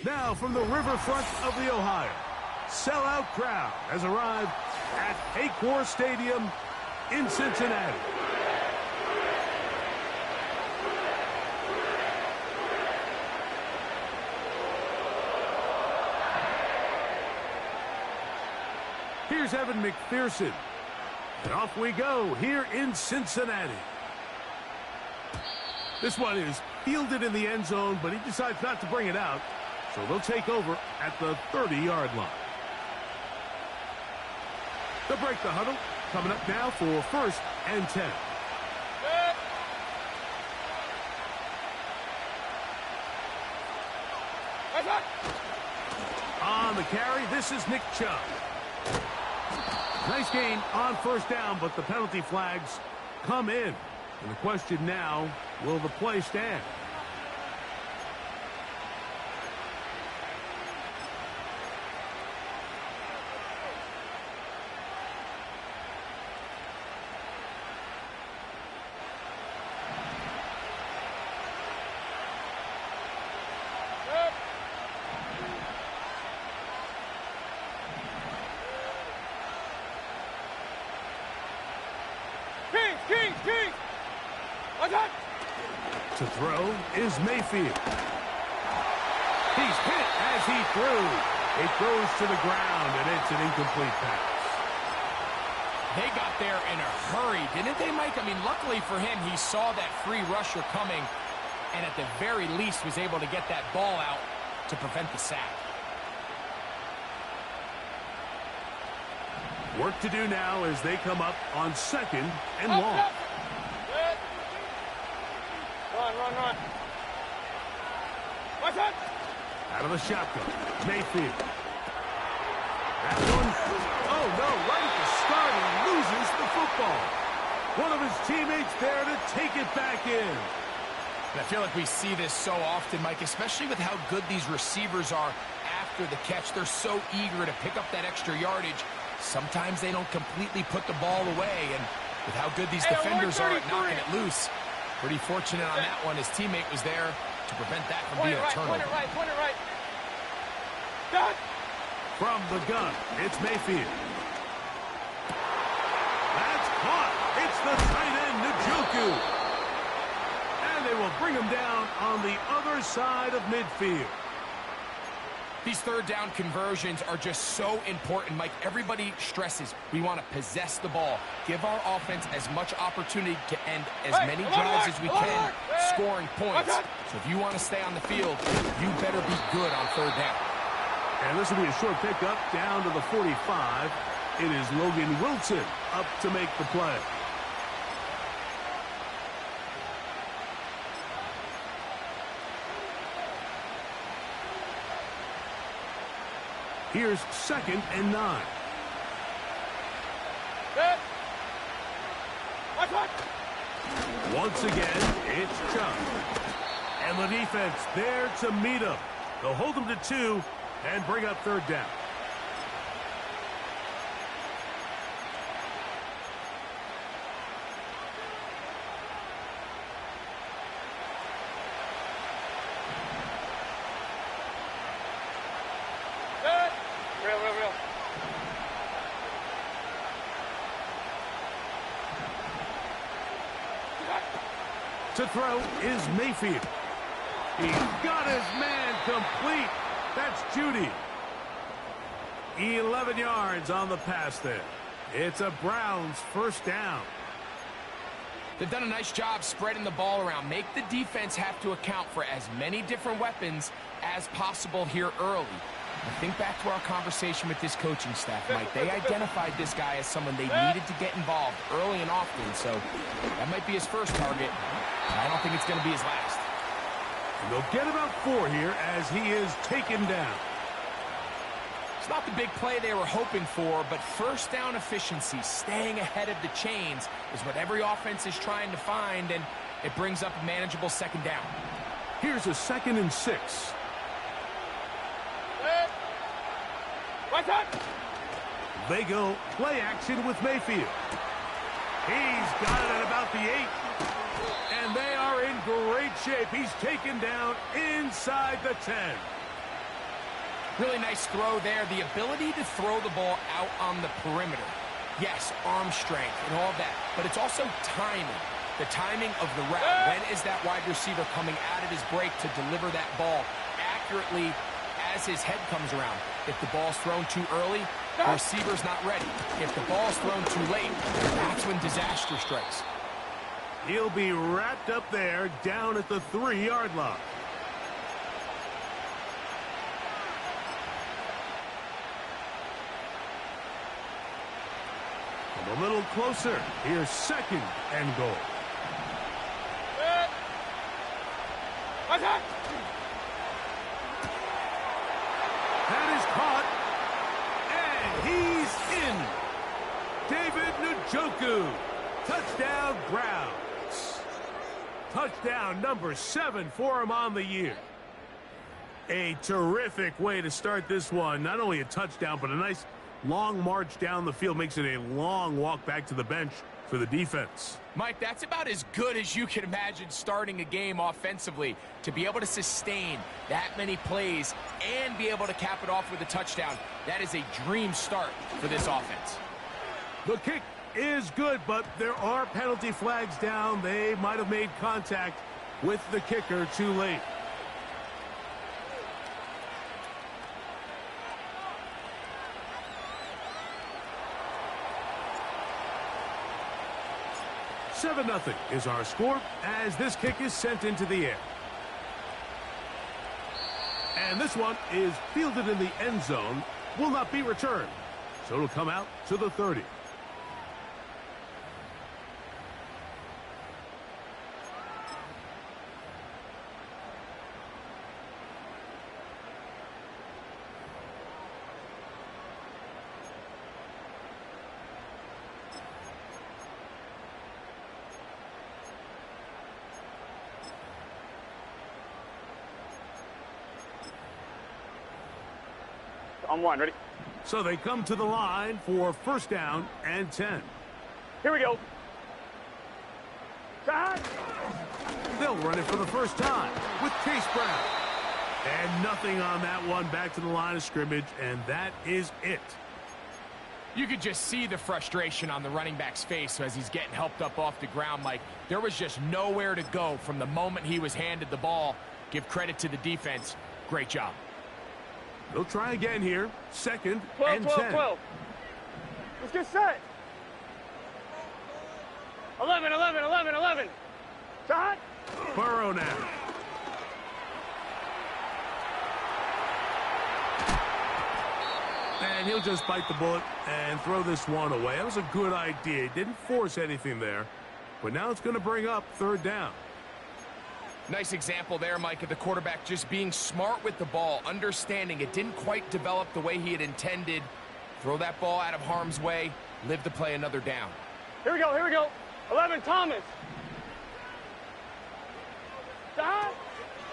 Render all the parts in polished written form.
Now from the riverfront of the Ohio, sellout crowd has arrived at Paycor Stadium in Cincinnati. Here's Evan McPherson. And off we go here in Cincinnati. This one is fielded in the end zone, but he decides not to bring it out. So they'll take over at the 30-yard line. They'll break the huddle. Coming up now for 1st and 10. On the carry, this is Nick Chubb. Nice gain on 1st down, but the penalty flags come in. And the question now, will the play stand? To throw is Mayfield. He's hit as he threw. It goes to the ground, and it's an incomplete pass. They got there in a hurry, didn't they, Mike? I mean, luckily for him, he saw that free rusher coming, and at the very least was able to get that ball out to prevent the sack. Work to do now as they come up on 2nd and long. Run. What's up? Out of the shotgun, Mayfield. That one, oh no, right at the start, he loses the football. One of his teammates there to take it back in. And I feel like we see this so often, Mike, especially with how good these receivers are after the catch. They're so eager to pick up that extra yardage. Sometimes they don't completely put the ball away, and with how good these defenders are at knocking it loose, pretty fortunate on that one. His teammate was there to prevent that from being a turnover. Point it right. Gun. From the gun, it's Mayfield. That's caught. It's the tight end, Njoku. And they will bring him down on the other side of midfield. These 3rd down conversions are just so important, Mike. Everybody stresses we want to possess the ball, give our offense as much opportunity to end as many drives as we can, scoring points. So if you want to stay on the field, you better be good on 3rd down. And this will be a short pickup down to the 45. It is Logan Wilson up to make the play. Here's 2nd and 9. Once again, it's Chubb. And the defense there to meet him. They'll hold him to 2 and bring up 3rd down. Real. To throw is Mayfield. He's got his man complete. That's Judy. 11 yards on the pass there. It's a Browns 1st down. They've done a nice job spreading the ball around. Make the defense have to account for as many different weapons as possible here early. And think back to our conversation with this coaching staff, Mike. They identified this guy as someone they needed to get involved early and often. So that might be his first target. But I don't think it's going to be his last. And they'll get about 4 here as he is taken down. It's not the big play they were hoping for, but 1st down efficiency, staying ahead of the chains, is what every offense is trying to find, and it brings up a manageable 2nd down. Here's a 2nd and 6. They go play action with Mayfield. He's got it at about the 8. And they are in great shape. He's taken down inside the 10. Really nice throw there. The ability to throw the ball out on the perimeter. Yes, arm strength and all that, but it's also timing. The timing of the route. When is that wide receiver coming out of his break to deliver that ball accurately as his head comes around? If the ball's thrown too early, the receiver's not ready. If the ball's thrown too late, that's when disaster strikes. He'll be wrapped up there down at the 3-yard line. Come a little closer. Here's 2nd and goal. That is caught. And he's in. David Njoku. Touchdown, Browns. Touchdown number 7 for him on the year. A terrific way to start this one. Not only a touchdown, but a nice long march down the field. Makes it a long walk back to the bench for the defense. Mike, that's about as good as you can imagine starting a game offensively. To be able to sustain that many plays and be able to cap it off with a touchdown, that is a dream start for this offense. The kick is good, but there are penalty flags down. They might have made contact with the kicker too late. Seven 0 is our score as this kick is sent into the air. And this one is fielded in the end zone, will not be returned. So it'll come out to the 30. On 1, ready? So they come to the line for 1st down and 10. Here we go. Shot. They'll run it for the first time with Case Brown. And nothing on that one, back to the line of scrimmage, and that is it. You could just see the frustration on the running back's face as he's getting helped up off the ground, Mike. There was just nowhere to go from the moment he was handed the ball. Give credit to the defense. Great job. They'll try again here. 2nd 12, and 12, 10. 12. Let's get set. 11, 11, 11, 11. Shot. Burrow now. And he'll just bite the bullet and throw this one away. That was a good idea. He didn't force anything there. But now it's going to bring up 3rd down. Nice example there, Mike, of the quarterback just being smart with the ball, understanding it didn't quite develop the way he had intended. Throw that ball out of harm's way, live to play another down. Here we go, here we go. 11, Thomas. Shot.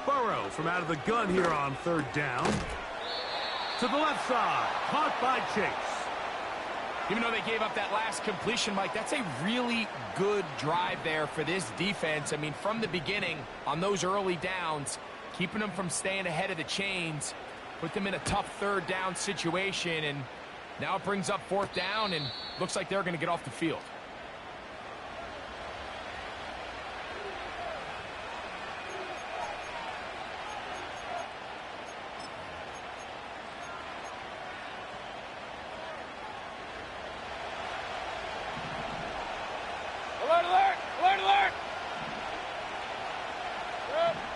Burrow from out of the gun here on 3rd down. To the left side, caught by Chase. Even though they gave up that last completion, Mike, that's a really good drive there for this defense. I mean, from the beginning, on those early downs, keeping them from staying ahead of the chains, put them in a tough 3rd down situation, and now it brings up 4th down, and looks like they're going to get off the field.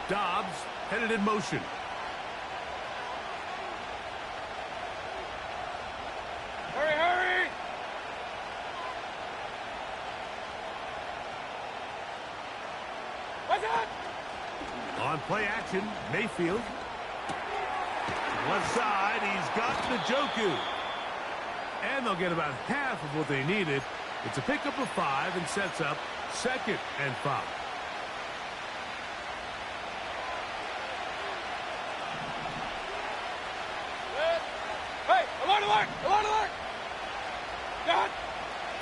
Dobbs headed in motion. Hurry, hurry! What's that? On play action, Mayfield. Left side, he's got Njoku. And they'll get about half of what they needed. It's a pickup of 5 and sets up 2nd and 5. Hey, alert, alert, alert, alert! Got.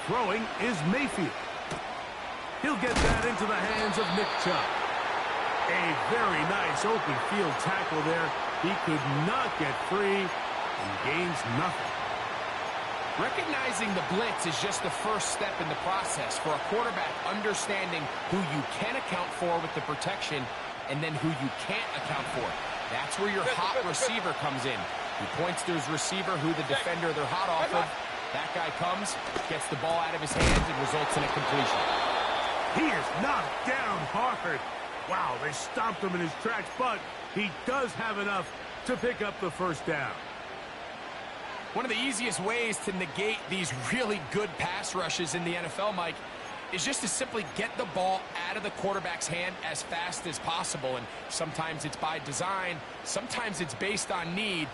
Throwing is Mayfield. He'll get that into the hands of Nick Chubb. A very nice open field tackle there. He could not get free and gains nothing. Recognizing the blitz is just the first step in the process for a quarterback understanding who you can account for with the protection and then who you can't account for. That's where your hot receiver comes in. He points to his receiver, who the defender they're hot off of. That guy comes, gets the ball out of his hands, and results in a completion. He is knocked down hard. Wow, they stopped him in his tracks, but he does have enough to pick up the first down. One of the easiest ways to negate these really good pass rushes in the NFL, Mike, is just to simply get the ball out of the quarterback's hand as fast as possible. And sometimes it's by design, sometimes it's based on need.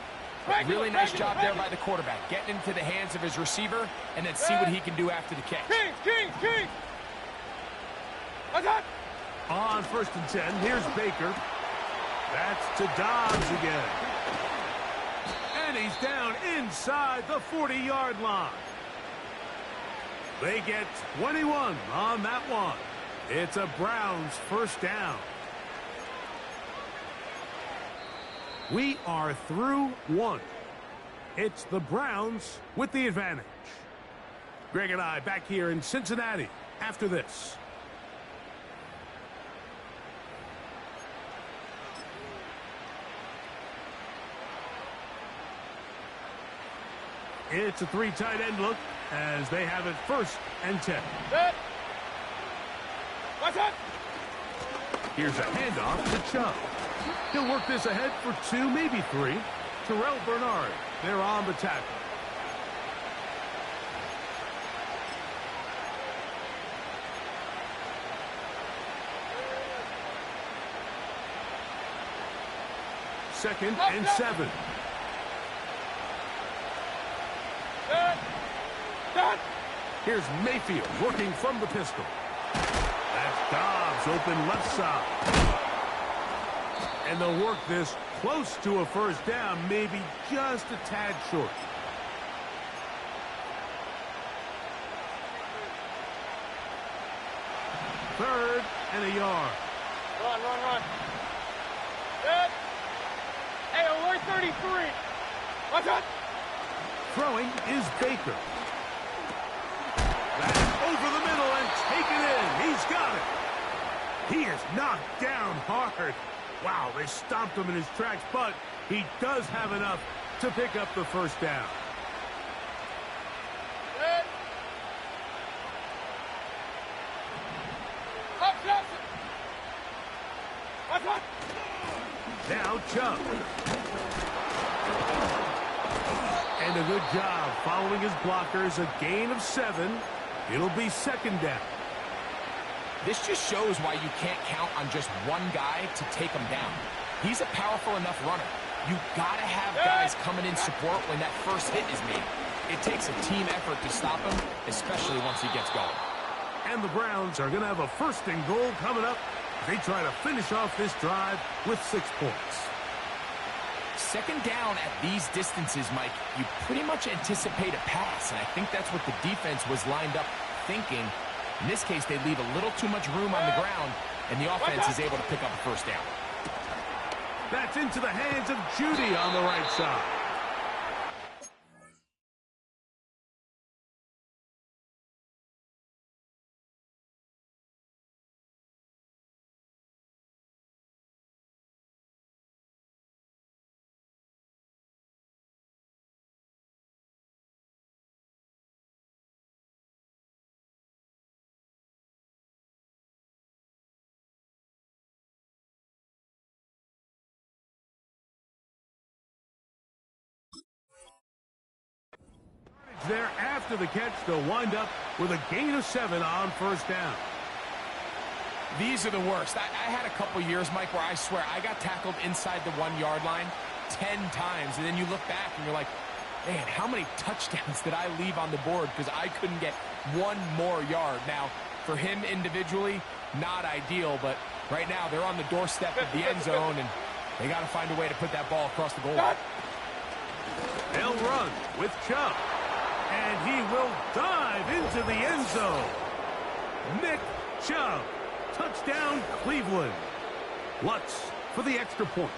But really nice job there by the quarterback, getting into the hands of his receiver and then see what he can do after the catch. King! What's that? On 1st and 10, here's Baker. That's to Dobbs again. And he's down inside the 40-yard line. They get 21 on that one. It's a Browns first down. We are through one. It's the Browns with the advantage. Greg and I back here in Cincinnati after this. It's a 3 tight end look as they have it 1st and 10. What's that? Here's a handoff to Chubb. He'll work this ahead for 2, maybe 3. Terrell Bernard, they're on the tackle. Second and 7. Here's Mayfield working from the pistol. That's Dobbs open left side. And they'll work this close to a first down, maybe just a tad short. Third and a yard. Run. Good. Hey, alert 33. What's that? Throwing is Baker. That's over the middle and taken in. He's got it. He is knocked down hard. Wow, they stopped him in his tracks, but he does have enough to pick up the first down. Good. Up, Johnson. What's that? Now Chubb. And a good job following his blockers. A gain of 7. It'll be 2nd down. This just shows why you can't count on just one guy to take him down. He's a powerful enough runner. You gotta have guys coming in support when that first hit is made. It takes a team effort to stop him, especially once he gets going. And the Browns are gonna have a 1st and goal coming up. They try to finish off this drive with 6 points. 2nd down at these distances, Mike, you pretty much anticipate a pass, and I think that's what the defense was lined up thinking. In this case, they leave a little too much room on the ground, and the offense is able to pick up a first down. That's into the hands of Judy on the right side. There after the catch, they'll wind up with a gain of 7 on 1st down. These are the worst. I had a couple years, Mike, where I swear I got tackled inside the 1-yard line 10 times, and then you look back and you're like, man, how many touchdowns did I leave on the board because I couldn't get one more yard? Now, for him individually, not ideal, but right now they're on the doorstep of the end zone, and they got to find a way to put that ball across the goal line. They'll run with Chubb. And he will dive into the end zone. Nick Chubb. Touchdown, Cleveland. Lutz for the extra point.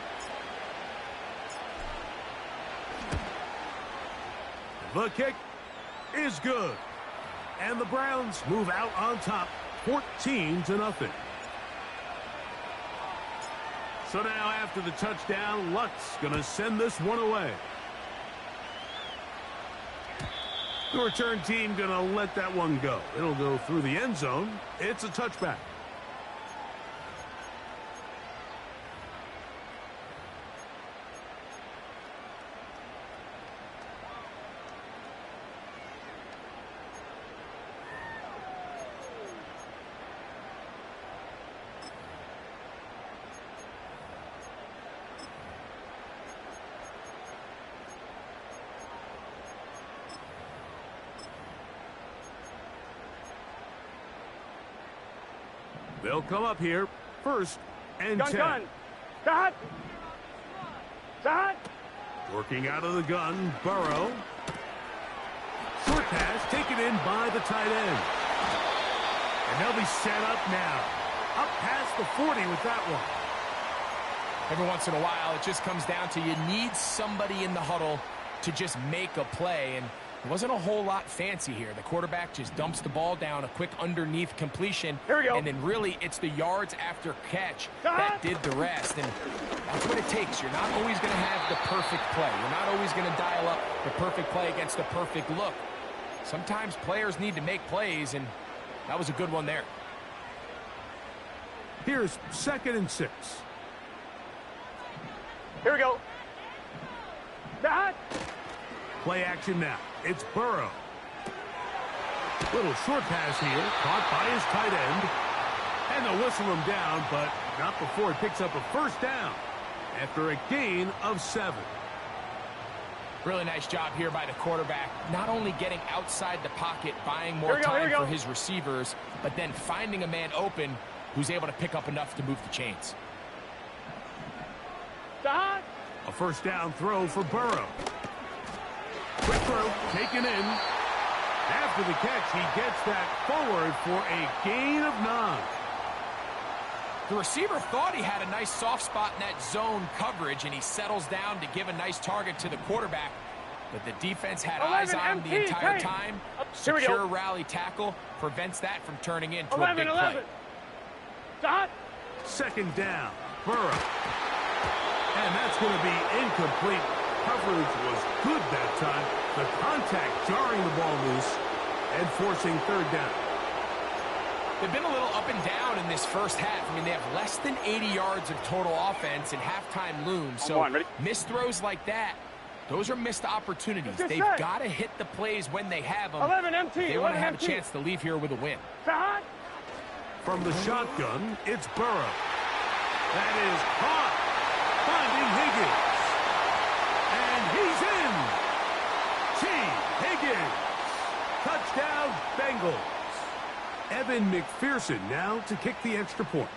The kick is good. And the Browns move out on top, 14-0. So now after the touchdown, Luck's going to send this one away. The return team going to let that one go. It'll go through the end zone. It's a touchback. They'll come up here, 1st and 10. Gun. Stop. Stop. Working out of the gun, Burrow. Short pass taken in by the tight end. And they'll be set up now. Up past the 40 with that one. Every once in a while, it just comes down to you need somebody in the huddle to just make a play. And it wasn't a whole lot fancy here. The quarterback just dumps the ball down, a quick underneath completion. Here we go. And then really it's the yards after catch that did the rest. And that's what it takes. You're not always going to have the perfect play. You're not always going to dial up the perfect play against the perfect look. Sometimes players need to make plays, and that was a good one there. Here's 2nd and 6. Here we go. Stop. Play action now. It's Burrow. Little short pass here, caught by his tight end. And they'll whistle him down, but not before he picks up a 1st down after a gain of 7. Really nice job here by the quarterback, not only getting outside the pocket, buying more time for his receivers, but then finding a man open who's able to pick up enough to move the chains. Stop. A 1st down throw for Burrow. Quick throw, taken in. After the catch, he gets that forward for a gain of 9. The receiver thought he had a nice soft spot in that zone coverage, and he settles down to give a nice target to the quarterback. But the defense had eyes on him the entire time. Secure rally tackle prevents that from turning into a big play. Stop. 2nd down, Burrow. And that's going to be incomplete. Coverage was good that time. The contact jarring the ball loose and forcing 3rd down. They've been a little up and down in this first half. I mean, they have less than 80 yards of total offense and halftime looms. So missed throws like that, those are missed opportunities. They've got to hit the plays when they have them. They want to have a chance to leave here with a win. From the shotgun, it's Burrow. That is caught. Finding Higgins. And he's in. T. Higgins. Touchdown, Bengals. Evan McPherson now to kick the extra point.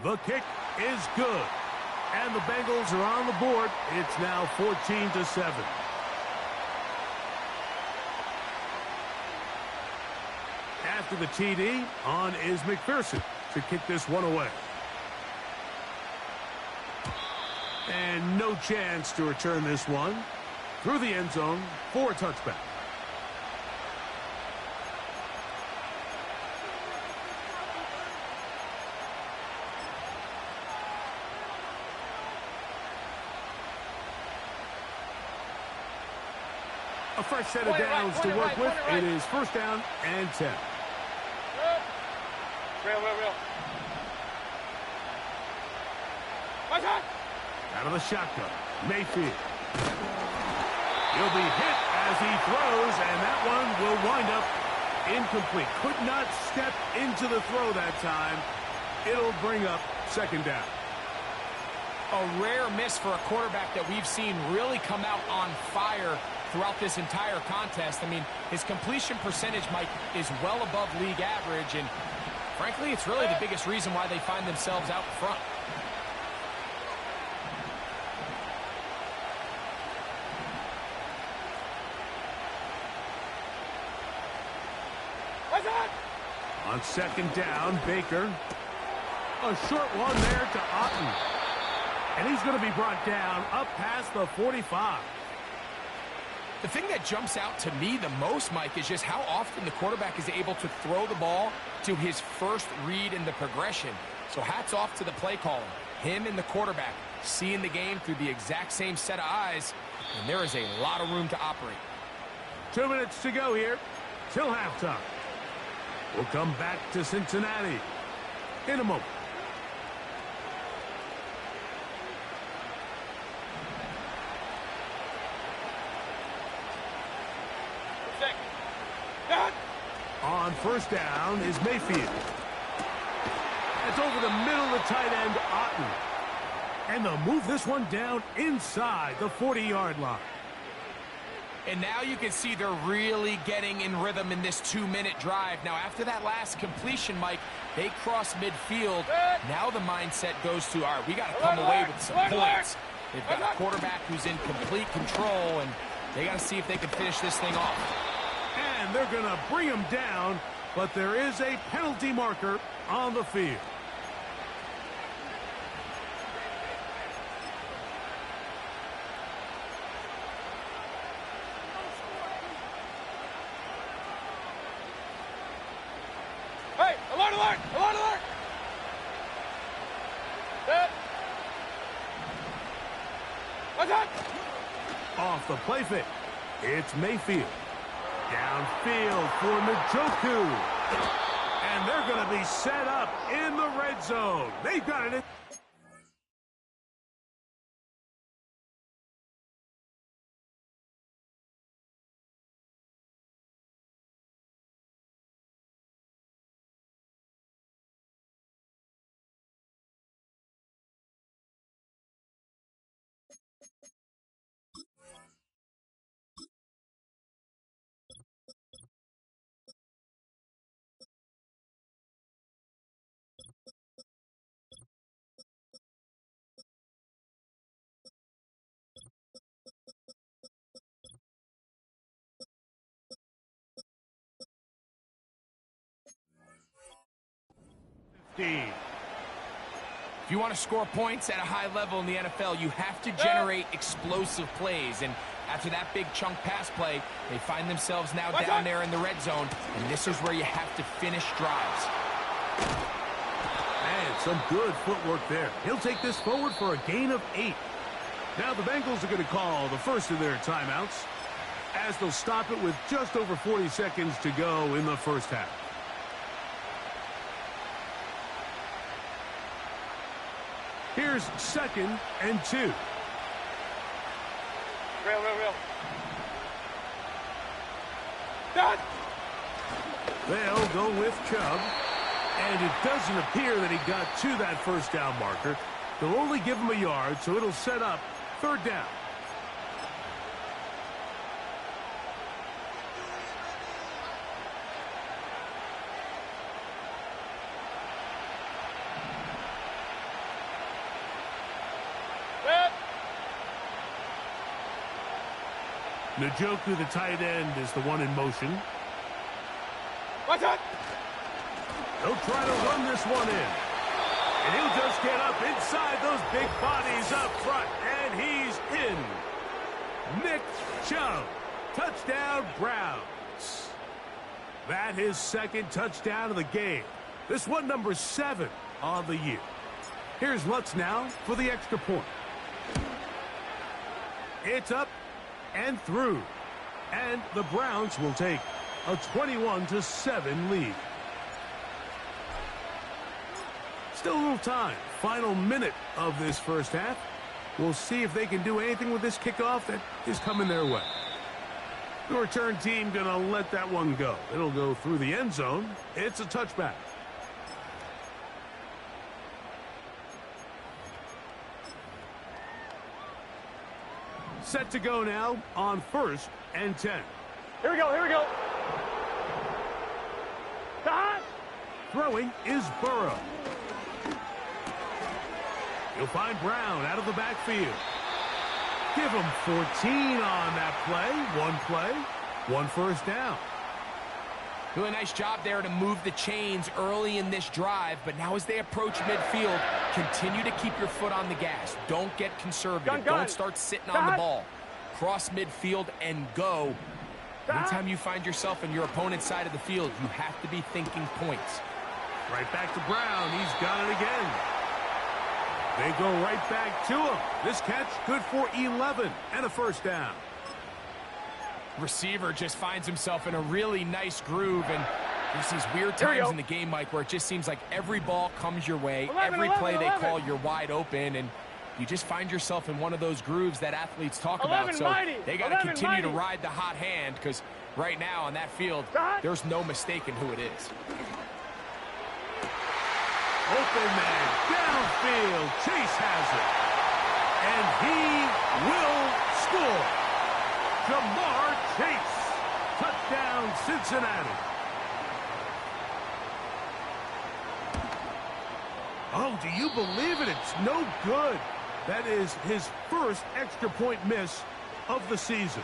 The kick is good. And the Bengals are on the board. It's now 14-7. After the TD, on is McPherson to kick this one away. And no chance to return this one. Through the end zone for a touchback. A fresh set of downs to work with. It is 1st down and 10. Real. Out of the shotgun, Mayfield. He'll be hit as he throws, and that one will wind up incomplete. Could not step into the throw that time. It'll bring up 2nd down. A rare miss for a quarterback that we've seen really come out on fire throughout this entire contest. I mean, his completion percentage, Mike, is well above league average, and frankly, it's really the biggest reason why they find themselves out in front. On 2nd down, Baker. A short one there to Otten. And he's going to be brought down up past the 45. The thing that jumps out to me the most, Mike, is just how often the quarterback is able to throw the ball to his first read in the progression. So hats off to the play caller. Him and the quarterback seeing the game through the exact same set of eyes, and there is a lot of room to operate. 2 minutes to go here till halftime. We'll come back to Cincinnati in a moment. On first down is Mayfield. It's over the middle of the tight end, Otten. And they'll move this one down inside the 40-yard line. And now you can see they're really getting in rhythm in this 2-minute drive. Now, after that last completion, Mike, they cross midfield. Now the mindset goes to, all right, we got to come away with some points. They've got a quarterback who's in complete control, and they got to see if they can finish this thing off. And they're going to bring him down, but there is a penalty marker on the field. Hey, alert, alert, alert, alert! Set. What's up? Off the play fake, it's Mayfield. Downfield for Njoku. And they're going to be set up in the red zone. They've got it in. If you want to score points at a high level in the NFL, you have to generate explosive plays. And after that big chunk pass play, they find themselves now down there in the red zone. And this is where you have to finish drives. And some good footwork there. He'll take this forward for a gain of 8. Now the Bengals are going to call the first of their timeouts, as they'll stop it with just over 40 seconds to go in the first half. Here's 2nd and 2. Real. Done. They'll go with Chubb. And it doesn't appear that he got to that first down marker. They'll only give him a yard, so it'll set up 3rd down. Njoku, the tight end, is the one in motion. What's up? He'll try to run this one in. And he'll just get up inside those big bodies up front. And he's in. Nick Chubb. Touchdown, Browns. That his 2nd touchdown of the game. This one number 7 on the year. Here's Lutz now for the extra point. It's up and through. And the Browns will take a 21-7 lead. Still a little time. Final minute of this first half. We'll see if they can do anything with this kickoff that is coming their way. The return team going to let that one go. It'll go through the end zone. It's a touchback. Set to go now on 1st and 10. Here we go. Done. Throwing is Burrow. You'll find Brown out of the backfield. Give him 14 on that play. One 1st down. Really nice job there to move the chains early in this drive, but now as they approach midfield, continue to keep your foot on the gas. Don't get conservative. Don't start sitting on the ball. Cross midfield and go. Anytime you find yourself on your opponent's side of the field, you have to be thinking points. Right back to Brown. He's got it again. They go right back to him. This catch good for 11 and a first down. Receiver just finds himself in a really nice groove, and there's these weird times in the game, Mike, where it just seems like every ball comes your way, every play they call, you're wide open, and you just find yourself in one of those grooves that athletes talk about. So they got to continue to ride the hot hand, because right now on that field, there's no mistaking who it is. Open man, downfield, Chase has it. And he will score. Jamar Chase, touchdown Cincinnati. Oh, do you believe it? It's no good. That is his first extra point miss of the season.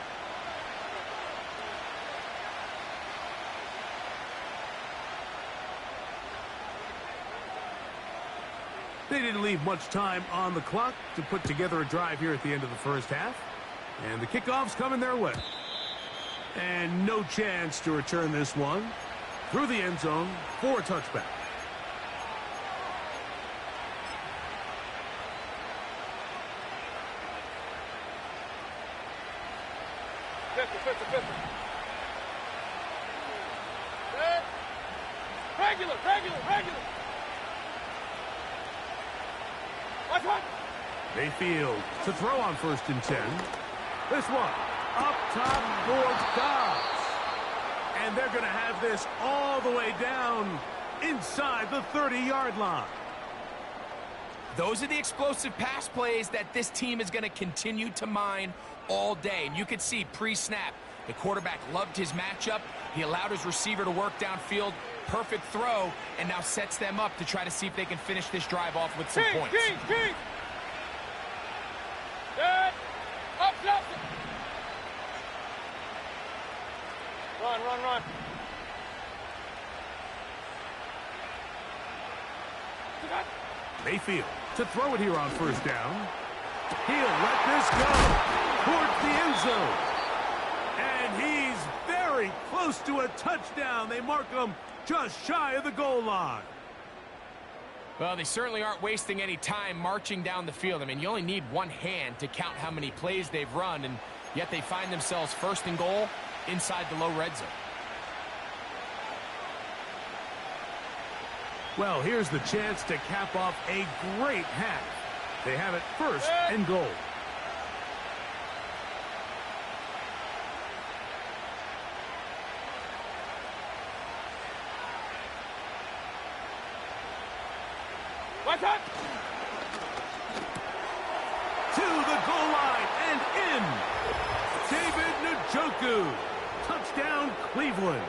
They didn't leave much time on the clock to put together a drive here at the end of the first half. And the kickoff's coming their way. And no chance to return this one through the end zone for a touchback. Regular. Mayfield to throw on 1st and 10. This one up top towards Dobbs. And they're going to have this all the way down inside the 30-yard line. Those are the explosive pass plays that this team is going to continue to mine all day. And you could see pre-snap, the quarterback loved his matchup. He allowed his receiver to work downfield. Perfect throw, and now sets them up to try to see if they can finish this drive off with some points. Good. Up. Run. Mayfield to throw it here on 1st down. He'll let this go towards the end zone. And he's very close to a touchdown. They mark him just shy of the goal line. Well, they certainly aren't wasting any time marching down the field. I mean, you only need one hand to count how many plays they've run, and yet they find themselves 1st and goal inside the low red zone. Well, here's the chance to cap off a great half. They have it 1st and goal. To the goal line and in. David Njoku. Touchdown, Cleveland.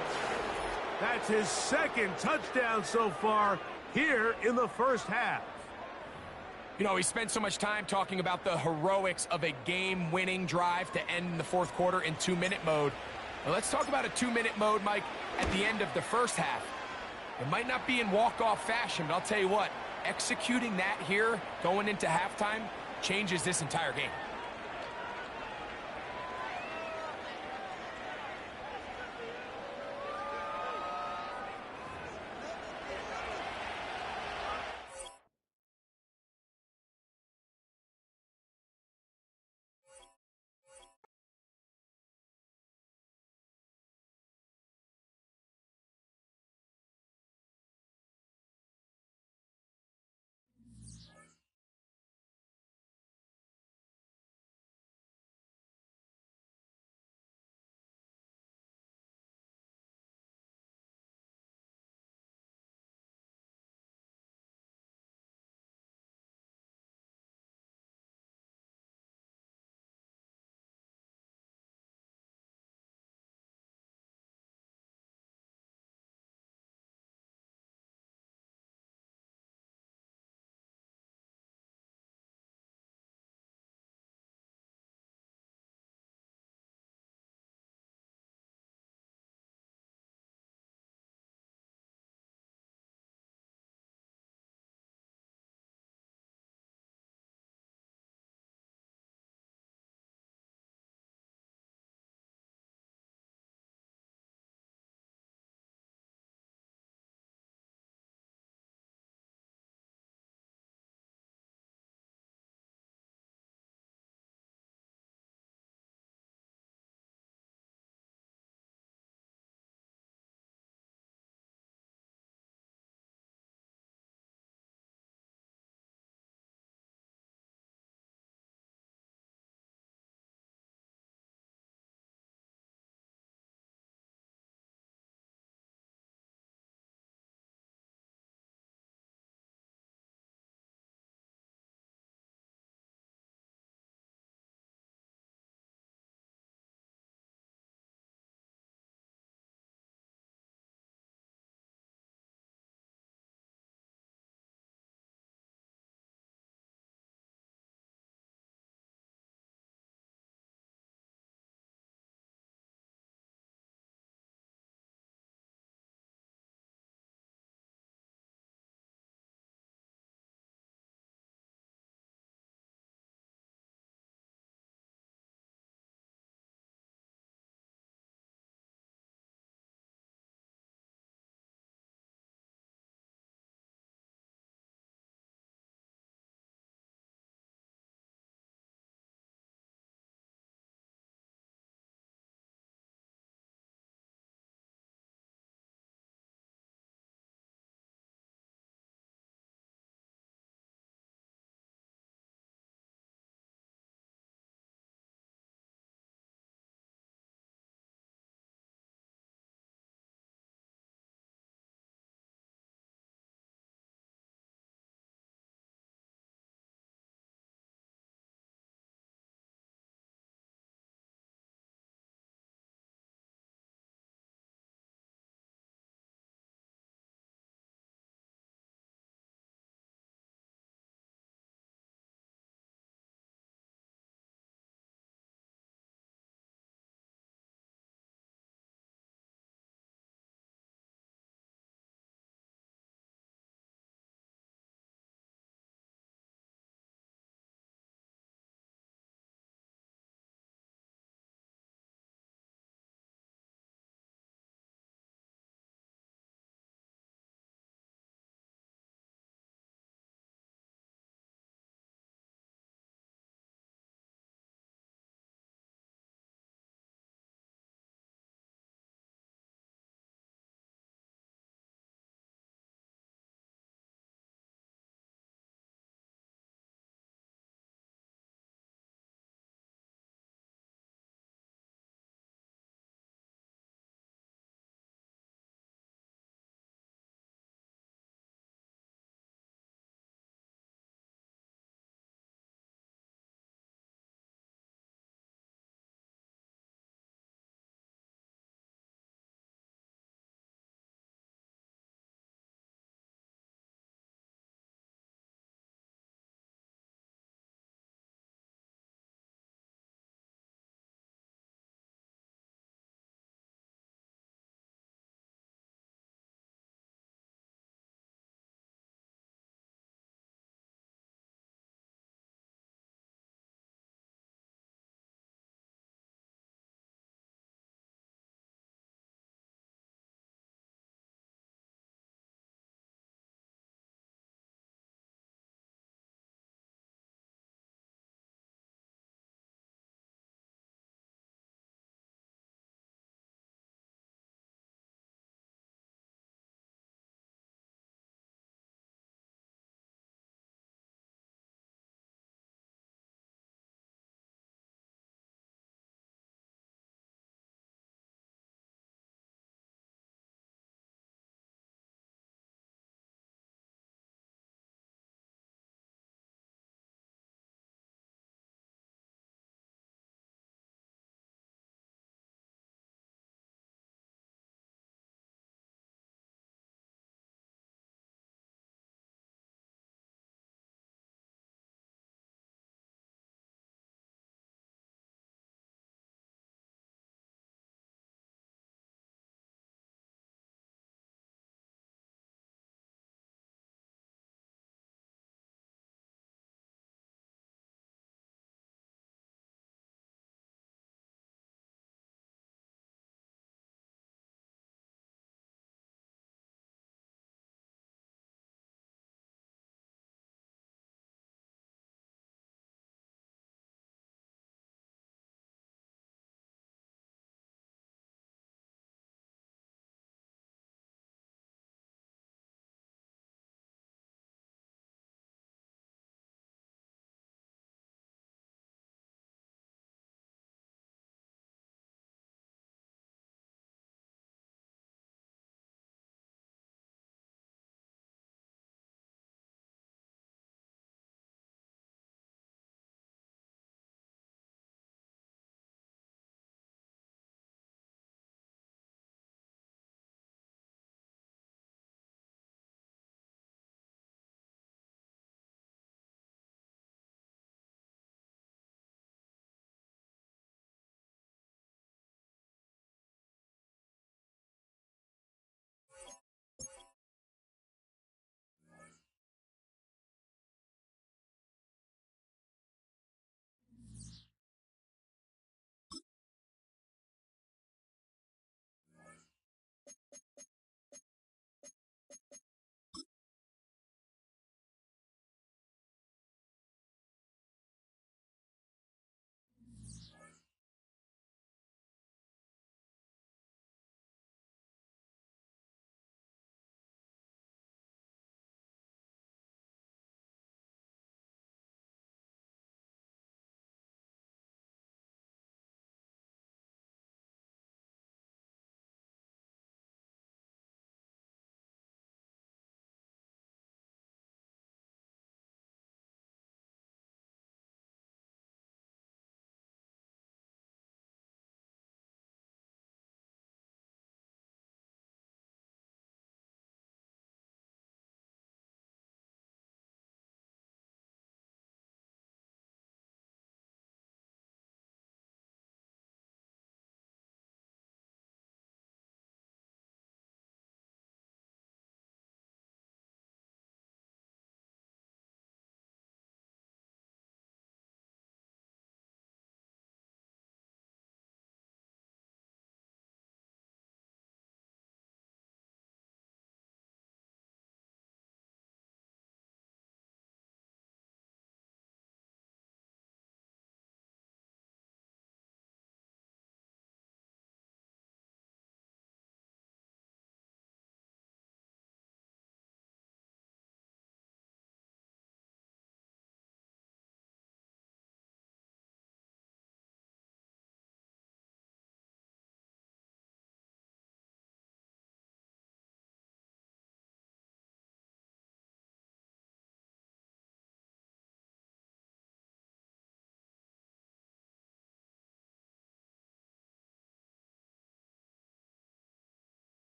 That's his 2nd touchdown so far here in the first half. You know, we spent so much time talking about the heroics of a game-winning drive to end in the 4th quarter in 2-minute mode. Well, let's talk about a 2-minute mode, Mike, at the end of the first half. It might not be in walk-off fashion, but I'll tell you what, executing that here going into halftime changes this entire game.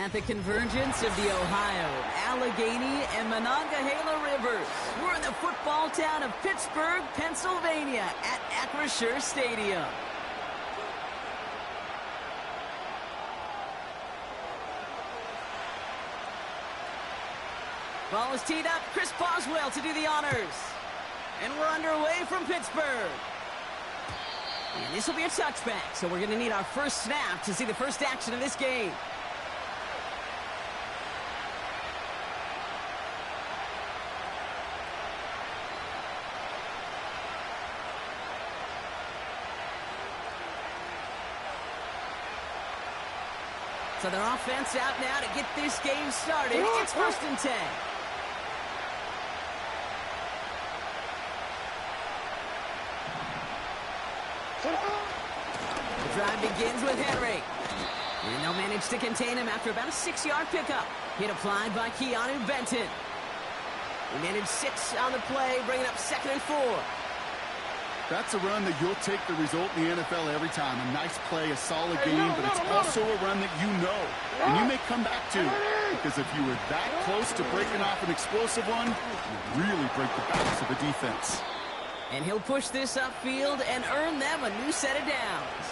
At the convergence of the Ohio, Allegheny, and Monongahela Rivers, we're in the football town of Pittsburgh, Pennsylvania at Acrisure Stadium. Ball is teed up. Chris Boswell to do the honors. And we're underway from Pittsburgh. And this will be a touchback, so we're going to need our first snap to see the first action of this game. So their offense out now to get this game started. It's 1st and 10. The drive begins with Henry. And they'll manage to contain him after about a 6-yard pickup. Hit applied by Keanu Benton. He managed 6 on the play, bringing up 2nd and 4. That's a run that you'll take the result in the NFL every time. A nice play, a solid game, but it's also a run that you know. And you may come back to. Because if you were that close to breaking off an explosive one, you really break the backs of the defense. And he'll push this upfield and earn them a new set of downs.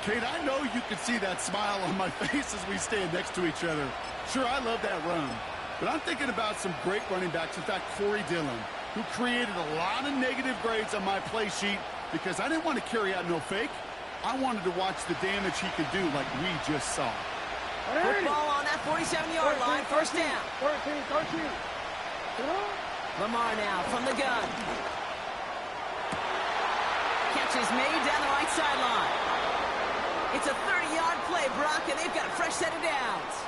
Kate, I know you can see that smile on my face as we stand next to each other. Sure, I love that run. But I'm thinking about some great running backs. In fact, Corey Dillon, who created a lot of negative grades on my play sheet because I didn't want to carry out no fake. I wanted to watch the damage he could do like we just saw. Football on that 47-yard line, 1st down. 13. Lamar now from the gun. Catch is made down the right sideline. It's a 30-yard play, Brock, and they've got a fresh set of downs.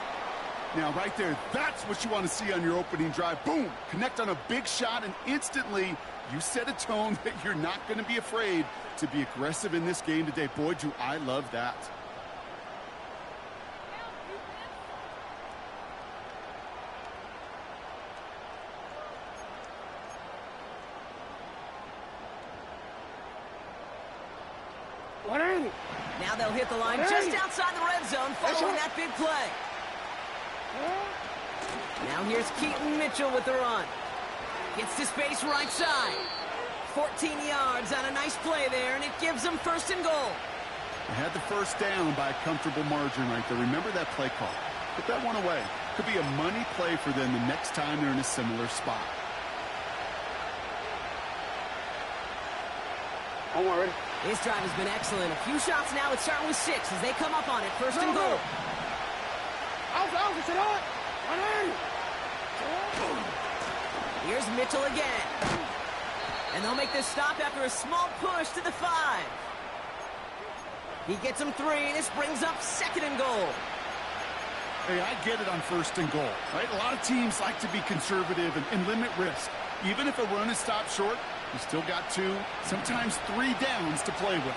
Now, right there, that's what you want to see on your opening drive. Boom! Connect on a big shot, and instantly you set a tone that you're not going to be afraid to be aggressive in this game today. Boy, do I love that. Now they'll hit the line just outside the red zone following that big play. Now here's Keaton Mitchell with the run. Gets to space right side. 14 yards on a nice play there, and it gives them 1st and goal. They had the 1st down by a comfortable margin right there. Remember that play call. Put that one away. Could be a money play for them the next time they're in a similar spot. Ready? This drive has been excellent. A few shots now. It's starting with 6 as they come up on it. 1st and goal. Here's Mitchell again. And they'll make this stop after a small push to the 5. He gets him 3. This brings up 2nd and goal. Hey, I get it on 1st and goal, right? A lot of teams like to be conservative and limit risk. Even if a run is stopped short, you still got 2, sometimes 3 downs to play with.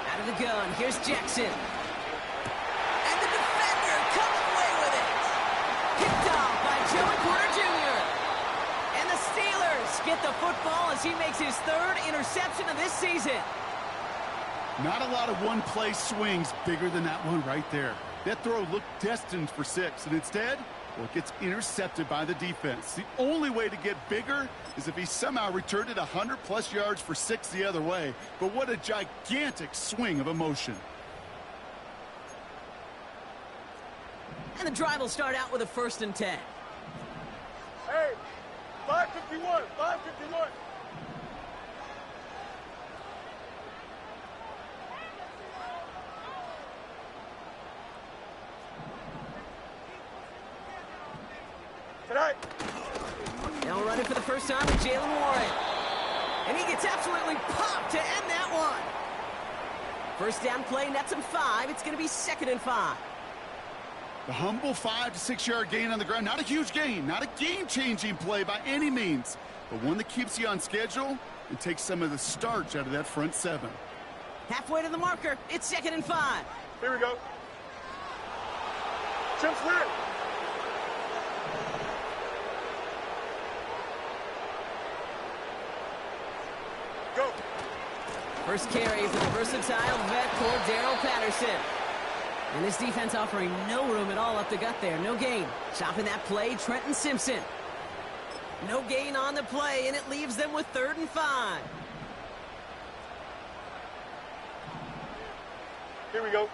Out of the gun, here's Jackson. And the defender comes away with it. Picked off by Joey Porter Jr. And the Steelers get the football as he makes his 3rd interception of this season. Not a lot of one-play swings bigger than that one right there. That throw looked destined for 6, and instead, well, it gets intercepted by the defense. The only way to get bigger is if he somehow returned it 100-plus yards for 6 the other way. But what a gigantic swing of emotion. And the drive will start out with a 1st and 10. Hey, 5:51. Now running for the first time with Jalen Warren. And he gets absolutely popped to end that one. 1st down play, nets him 5. It's going to be 2nd and 5. The humble 5 to 6 yard gain on the ground. Not a huge gain, not a game-changing play by any means, but one that keeps you on schedule and takes some of the starch out of that front 7. Halfway to the marker. It's 2nd and 5. Here we go. Chip's ready. First carry for the versatile vet, Cordero Patterson. And this defense offering no room at all up the gut there. No gain. Chopping that play, Trenton Simpson. No gain on the play, and it leaves them with 3rd and 5. Here we go.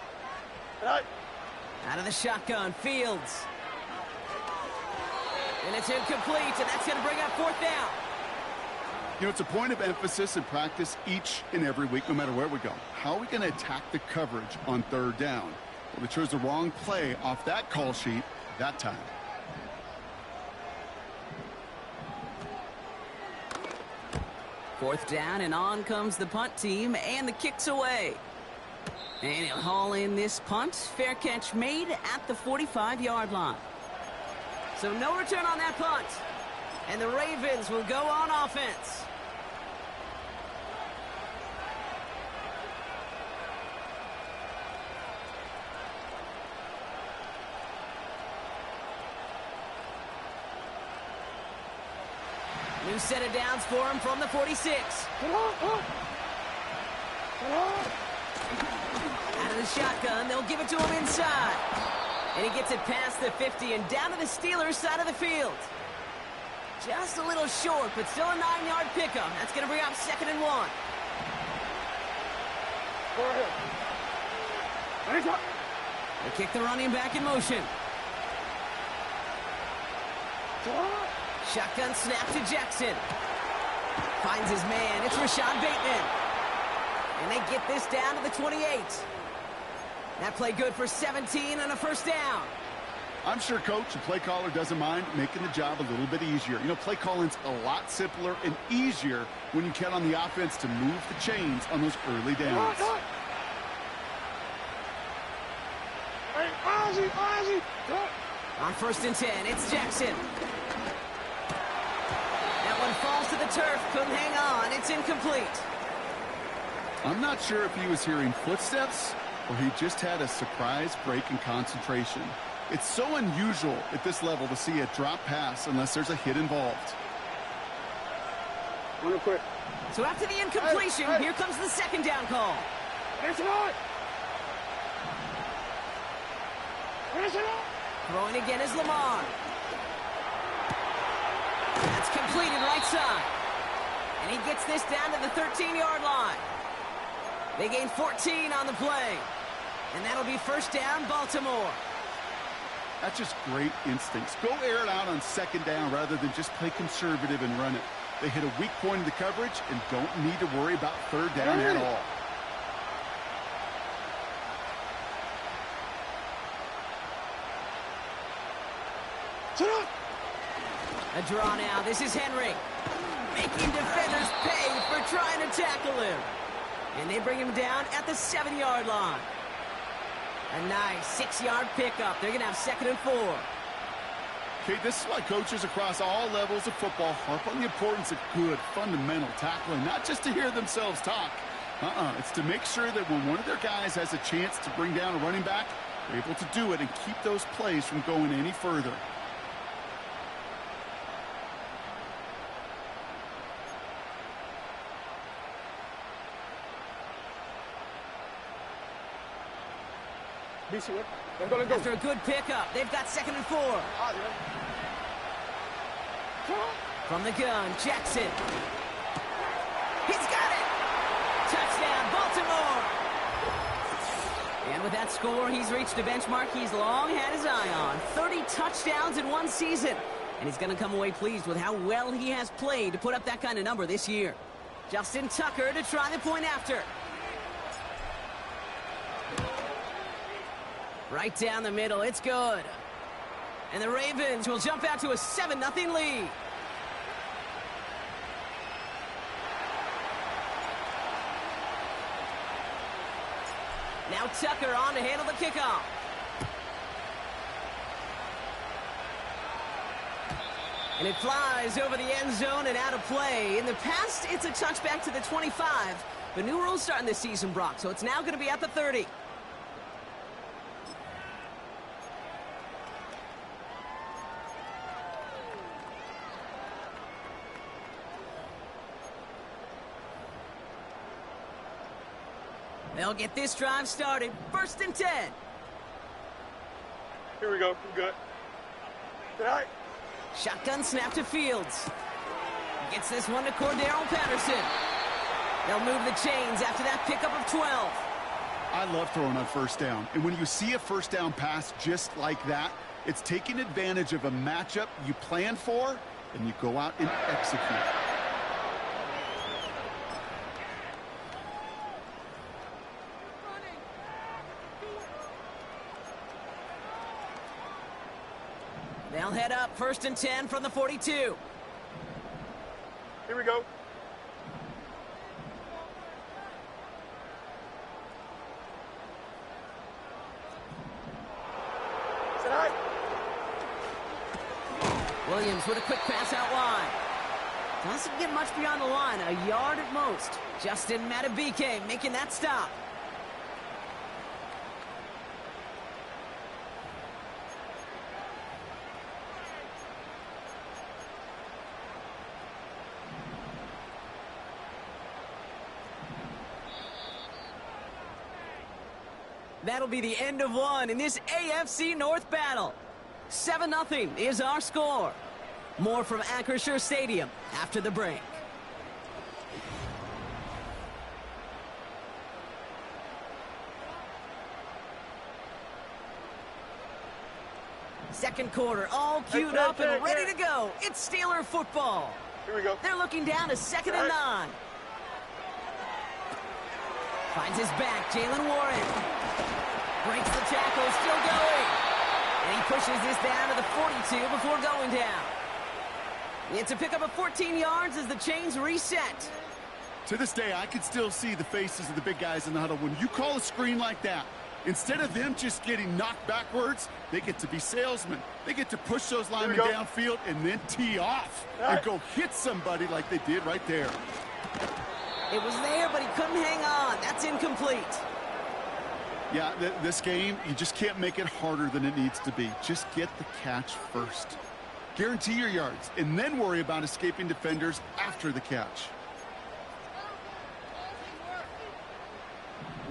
Right. Out of the shotgun, Fields. And it's incomplete, and that's going to bring up 4th down. You know, it's a point of emphasis in practice each and every week, no matter where we go. How are we going to attack the coverage on 3rd down? Well, they chose the wrong play off that call sheet that time. Fourth down, and on comes the punt team, and the kick's away. And he'll haul in this punt. Fair catch made at the 45-yard line. So no return on that punt. And the Ravens will go on offense. New set of downs for him from the 46. Out of the shotgun, they'll give it to him inside. And he gets it past the 50 and down to the Steelers' side of the field. Just a little short, but still a 9-yard pickup. That's going to bring up 2nd and 1. Go ahead. They kick the running back in motion. Shotgun snap to Jackson. Finds his man. It's Rashad Bateman. And they get this down to the 28. That play good for 17 and a 1st down. I'm sure coach and play caller doesn't mind making the job a little bit easier. You know, play calling's a lot simpler and easier when you count on the offense to move the chains on those early downs. Hey, Ozzie. On 1st and 10, it's Jackson. That one falls to the turf. Couldn't hang on. It's incomplete. I'm not sure if he was hearing footsteps or he just had a surprise break in concentration. It's so unusual at this level to see a drop pass unless there's a hit involved. Real quick. So after the incompletion, here comes the 2nd down call. Finish it on. Throwing again is Lamar. That's completed right side. And he gets this down to the 13-yard line. They gain 14 on the play. And that'll be 1st down, Baltimore. That's just great instincts. Go air it out on 2nd down rather than just play conservative and run it. They hit a weak point in the coverage and don't need to worry about 3rd down at all. A draw now. This is Henry. Making defenders pay for trying to tackle him. And they bring him down at the 7-yard line. A nice 6-yard pickup. They're going to have 2nd and 4. Okay, this is why coaches across all levels of football harp on the importance of good, fundamental tackling, not just to hear themselves talk. It's to make sure that when one of their guys has a chance to bring down a running back, they're able to do it and keep those plays from going any further. BC, let's go. After a good pickup, they've got 2nd and 4. From the gun, Jackson. He's got it! Touchdown, Baltimore! And with that score, he's reached a benchmark he's long had his eye on. 30 touchdowns in one season. And he's going to come away pleased with how well he has played to put up that kind of number this year. Justin Tucker to try the point after. Right down the middle, it's good. And the Ravens will jump out to a 7-0 lead. Now Tucker on to handle the kickoff. And it flies over the end zone and out of play. In the past, it's a touchback to the 25. The new rules starting this season, Brock, so it's now going to be at the 30. They'll get this drive started. 1st and 10. Here we go. I'm good. Tonight. Shotgun snap to Fields. Gets this one to Cordero Patterson. They'll move the chains after that pickup of 12. I love throwing on 1st down. And when you see a 1st down pass just like that, it's taking advantage of a matchup you plan for, and you go out and execute. They'll head up 1st and 10 from the 42. Here we go. Tonight. Williams with a quick pass out wide. Doesn't get much beyond the line, a yard at most. Madden BiH making that stop. That'll be the end of one in this AFC North battle. 7-0 is our score. More from Acrisure Stadium after the break. Second quarter, all queued up and ready to go. It's Steeler football. Here we go. They're looking down to 2nd and 9. Finds his back, Jalen Warren. Breaks the tackle, still going. And he pushes this down to the 42 before going down. It's a pickup of 14 yards as the chains reset. To this day, I can still see the faces of the big guys in the huddle. When you call a screen like that, instead of them just getting knocked backwards, they get to be salesmen. They get to push those linemen downfield and then tee off and go hit somebody like they did right there. It was there, but he couldn't hang on. That's incomplete. Yeah, this game, you just can't make it harder than it needs to be. Just get the catch first. Guarantee your yards, and then worry about escaping defenders after the catch.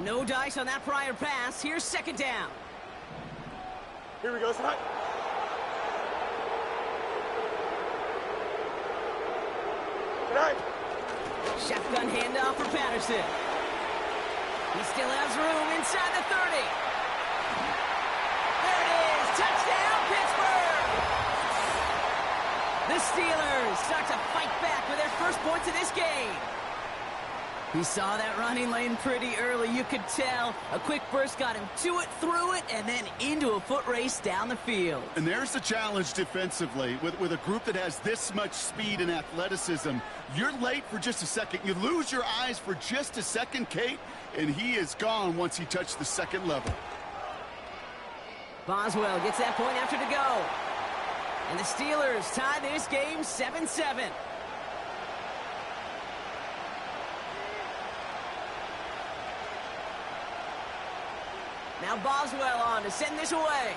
No dice on that prior pass. Here's 2nd down. Here we go, tonight. Tonight. Shotgun handoff for Patterson. He still has room inside the 30. There it is. Touchdown, Pittsburgh. The Steelers start to fight back with their first points of this game. He saw that running lane pretty early. You could tell. A quick burst got him to it, through it, and then into a foot race down the field. And there's the challenge defensively. With a group that has this much speed and athleticism, you're late for just a second. You lose your eyes for just a second, Kate, and he is gone once he touched the 2nd level. Boswell gets that point after to go. And the Steelers tie this game 7-7. Now Boswell on to send this away.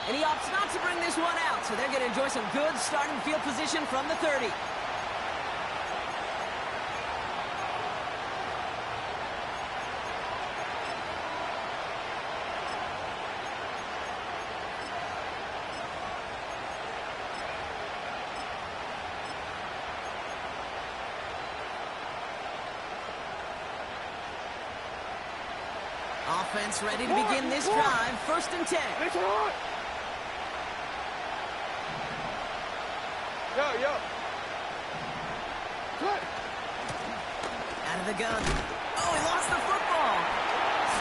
And he opts not to bring this one out, so they're going to enjoy some good starting field position from the 30. Offense ready to begin this drive. 1st and 10. It's on. Yo. Good. Out of the gun. Oh, he lost the football.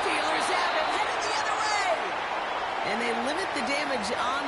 Steelers have it, headed the other way. And they limit the damage on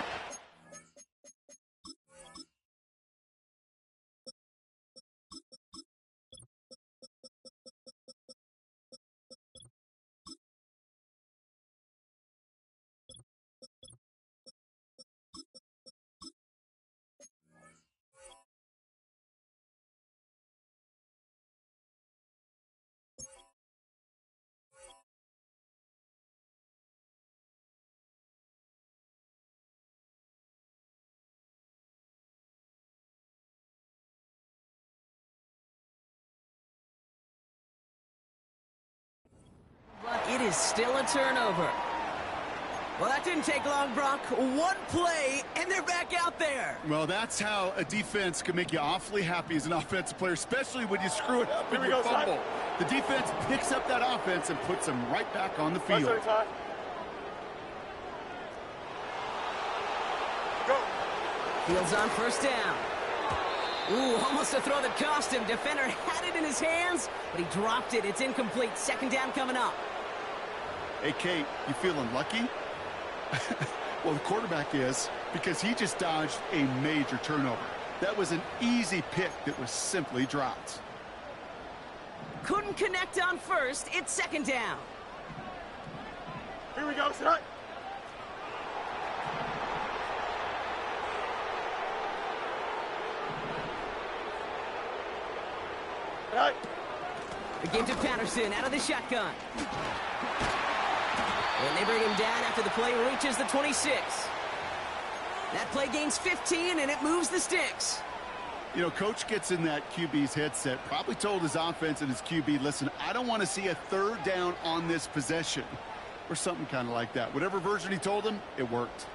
is still a turnover. Well, that didn't take long, Brock. One play, and they're back out there. Well, that's how a defense can make you awfully happy as an offensive player, especially when you screw it up and you fumble. The defense picks up that offense and puts them right back on the field. Go. Fields on first down. Ooh, almost a throw that cost him. Defender had it in his hands, but he dropped it. It's incomplete. Second down coming up. Hey, Kate, you feeling lucky? Well, the quarterback is, because he just dodged a major turnover. That was an easy pick that was simply dropped. Couldn't connect on first. It's second down. Here we go, son. Right. The game to Patterson out of the shotgun. And they bring him down after the play reaches the 26. That play gains 15, and it moves the sticks. You know, Coach gets in that QB's headset, probably told his offense and his QB, listen, I don't want to see a third down on this possession. Or something kind of like that. Whatever version he told him, it worked.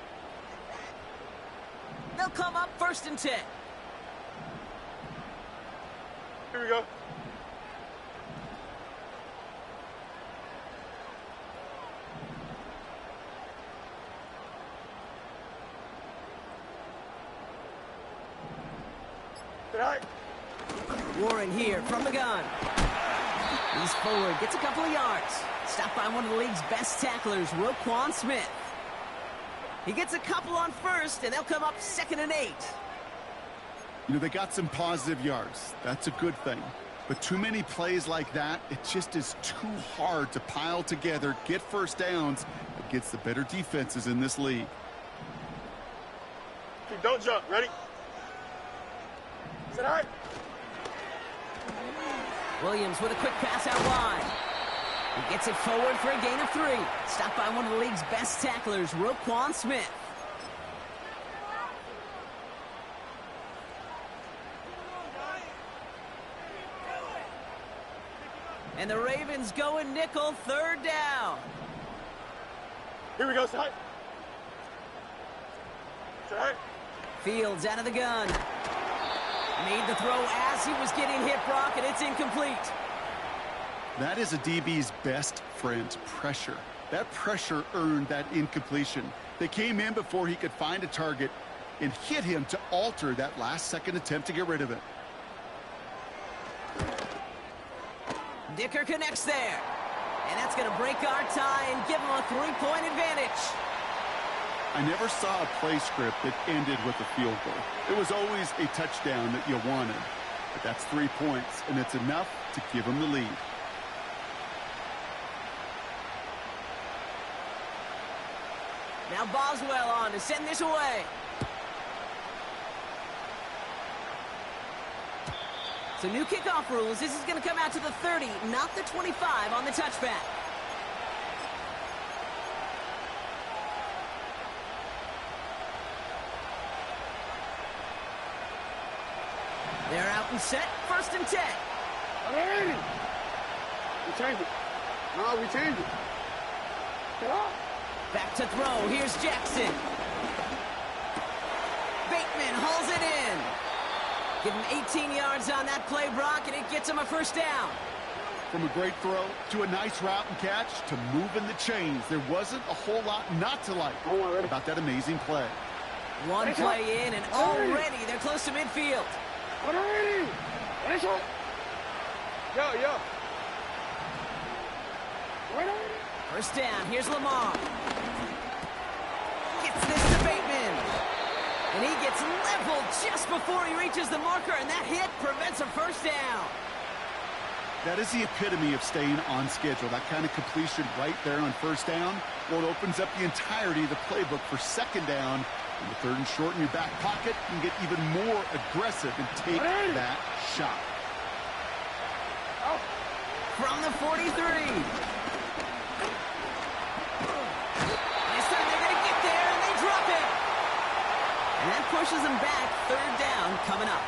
They'll come up first and 10. Here we go. Right. Warren here from the gun. He's forward, gets a couple of yards. Stopped by one of the league's best tacklers, Roquan Smith. He gets a couple on first, and they'll come up second and 8. You know, they got some positive yards. That's a good thing. But too many plays like that, it just is too hard to pile together, get first downs against the better defenses in this league. Don't jump. Ready? Set high. Williams with a quick pass out wide. He gets it forward for a gain of 3. Stopped by one of the league's best tacklers, Roquan Smith. And the Ravens go in nickel, third down. Here we go, set high. Set high. Fields out of the gun. Made the throw as he was getting hit, Brock, and it's incomplete. That is a DB's best friend, pressure. That pressure earned that incompletion. They came in before he could find a target and hit him to alter that last-second attempt to get rid of it. Dicker connects there. And that's going to break our tie and give him a 3-point advantage. I never saw a play script that ended with a field goal. It was always a touchdown that you wanted. But that's 3 points, and it's enough to give them the lead. Now Boswell on to send this away. So new kickoff rules. This is going to come out to the 30, not the 25 on the touchback. They're out and set, first and 10. Alrighty. We change it. No, we change it. Get off. Back to throw. Here's Jackson. Bateman hauls it in. Give him 18 yards on that play, Brock, and it gets him a first down. From a great throw to a nice route and catch to moving the chains, there wasn't a whole lot not to like about that amazing play. One play in, and already they're close to midfield. Alrighty. Yo. First down, here's Lamar. Gets this to Bateman. And he gets leveled just before he reaches the marker, and that hit prevents a first down. That is the epitome of staying on schedule. That kind of completion right there on first down. Well, it opens up the entirety of the playbook for second down. In the third and short in your back pocket, you can get even more aggressive and take that shot. From the 43. This time they're going to get there, and they drop it. And that pushes them back. Third down coming up.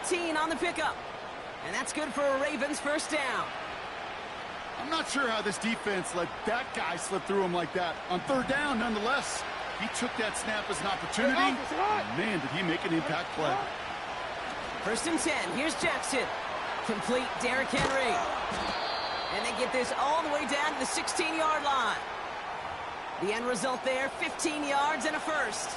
14 on the pickup. And that's good for a Ravens first down. I'm not sure how this defense let that guy slip through him like that. On third down, nonetheless, he took that snap as an opportunity. And man, did he make an impact play. First and 10. Here's Jackson. Complete Derrick Henry. And they get this all the way down to the 16-yard line. The end result there, 15 yards and a first.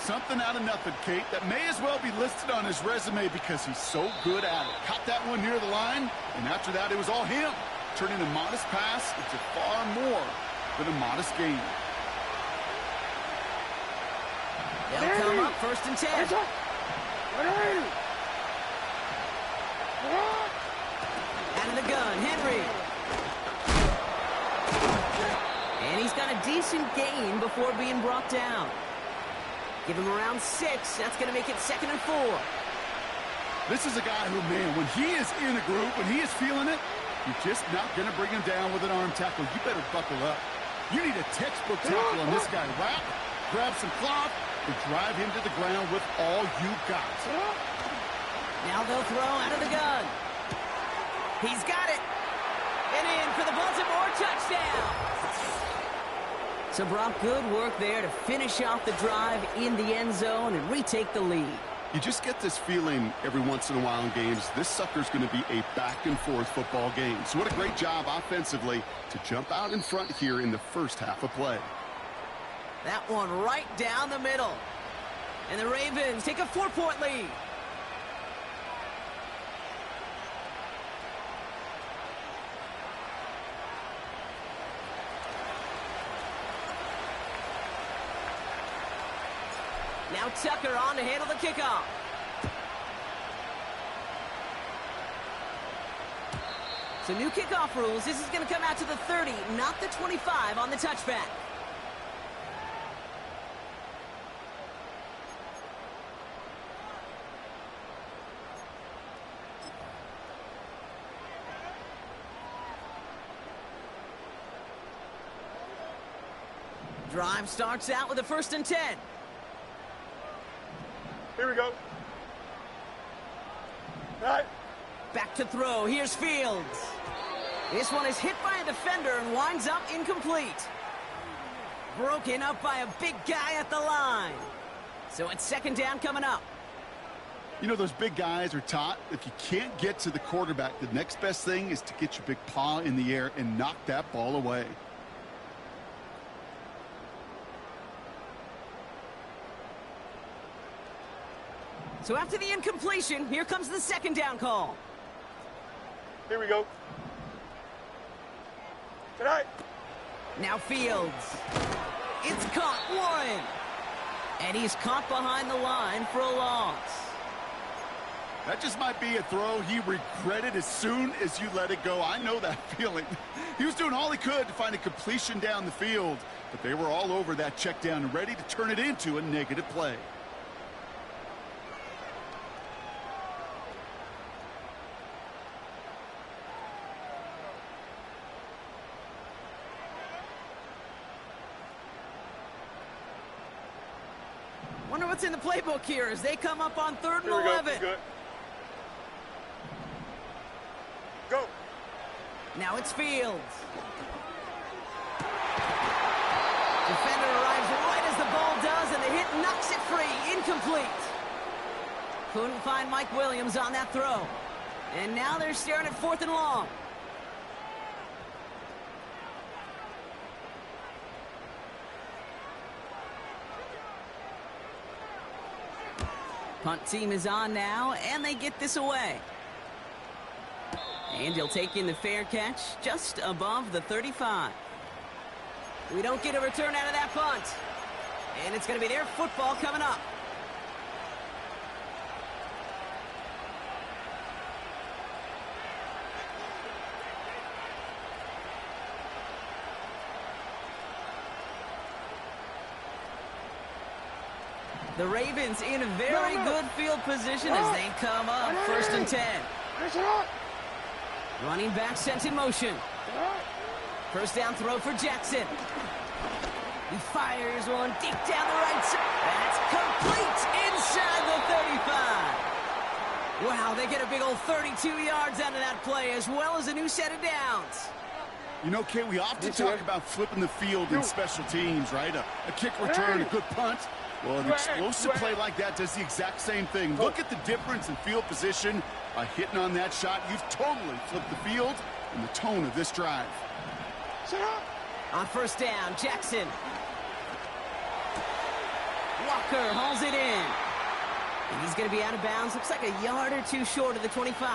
Something out of nothing, Kate, that may as well be listed on his resume because he's so good at it. Caught that one near the line, and after that, it was all him. Turning a modest pass into far more than a modest gain. They'll come up first and 10. Out of the gun, Henry. And he's got a decent gain before being brought down. Give him around 6. That's going to make it 2nd and 4. This is a guy who, man, when he is in a group, when he is feeling it, you're just not going to bring him down with an arm tackle. You better buckle up. You need a textbook tackle on this guy. Wrap, grab some cloth, and drive him to the ground with all you got. Now they'll throw out of the gun. He's got it. And in for the Baltimore touchdown. So, Brock, good work there to finish off the drive in the end zone and retake the lead. You just get this feeling every once in a while in games, this sucker's going to be a back-and-forth football game. So what a great job offensively to jump out in front here in the first half of play. That one right down the middle. And the Ravens take a 4-point lead. Now Tucker on to handle the kickoff. So new kickoff rules. This is going to come out to the 30, not the 25 on the touchback. Drive starts out with a 1st and 10. Here we go. All right. Back to throw. Here's Fields. This one is hit by a defender and winds up incomplete. Broken up by a big guy at the line. So it's 2nd down coming up. You know, those big guys are taught if you can't get to the quarterback, the next best thing is to get your big paw in the air and knock that ball away. So after the incompletion, here comes the 2nd down call. Here we go. Tonight. Now Fields. It's caught. Warren. And he's caught behind the line for a loss. That just might be a throw he regretted as soon as you let it go. I know that feeling. He was doing all he could to find a completion down the field, but they were all over that check down, ready to turn it into a negative play. Wonder what's in the playbook here as they come up on 3rd and Here we 11. go. Good. Go. Now it's Fields. Defender arrives right as the ball does, and the hit knocks it free. Incomplete. Couldn't find Mike Williams on that throw. And now they're staring at 4th and long. Punt team is on now, and they get this away. And he'll take in the fair catch just above the 35. We don't get a return out of that punt. And it's going to be their football coming up. The Ravens in a very good field position as they come up 1st and 10. Running back sent in motion. First down throw for Jackson. He fires one deep down the right side. That's complete inside the 35. Wow, they get a big old 32 yards out of that play, as well as a new set of downs. You know, Kate, we often talk about flipping the field in special teams, right? A kick return, a good punt. Well, an explosive play like that does the exact same thing. Look at the difference in field position. By hitting on that shot, you've totally flipped the field and the tone of this drive. On first down, Jackson. Walker hauls it in. And he's going to be out of bounds. Looks like a yard or two short of the 25.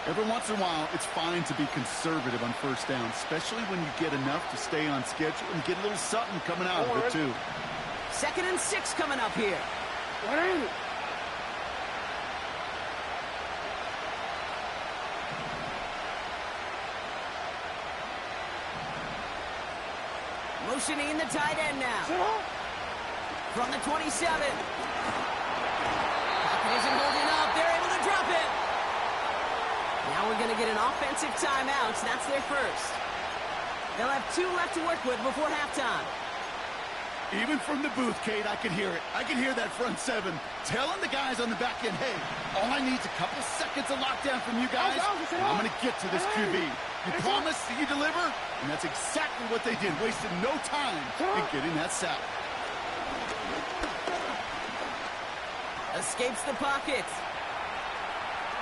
Every once in a while, it's fine to be conservative on first down, especially when you get enough to stay on schedule and get a little something coming out of it, too. 2nd and 6 coming up here. What is it? Motioning the tight end now. From the 27. Pocket isn't holding up. They're able to drop it. Now we're going to get an offensive timeout. So that's their first. They'll have 2 left to work with before halftime. Even from the booth, Kate, I can hear it. I can hear that front 7 telling the guys on the back end, hey, all I need is a couple seconds of lockdown from you guys, and I'm going to get to this QB. You promise that you deliver, and that's exactly what they did, wasted no time in getting that sack. Escapes the pocket.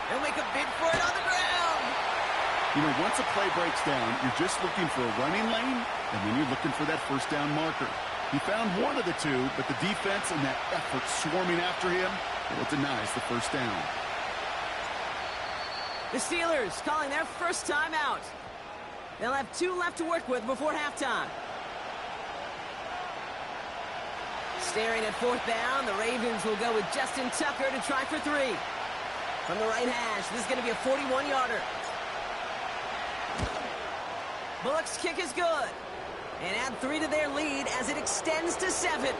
He'll make a bid for it on the ground. You know, once a play breaks down, you're just looking for a running lane, and then you're looking for that first down marker. He found one of the two, but the defense and that effort swarming after him, well, it denies the first down. The Steelers calling their first timeout. They'll have 2 left to work with before halftime. Staring at 4th down, the Ravens will go with Justin Tucker to try for 3. From the right hash, this is going to be a 41-yarder. Bullock's kick is good. And add 3 to their lead as it extends to 7.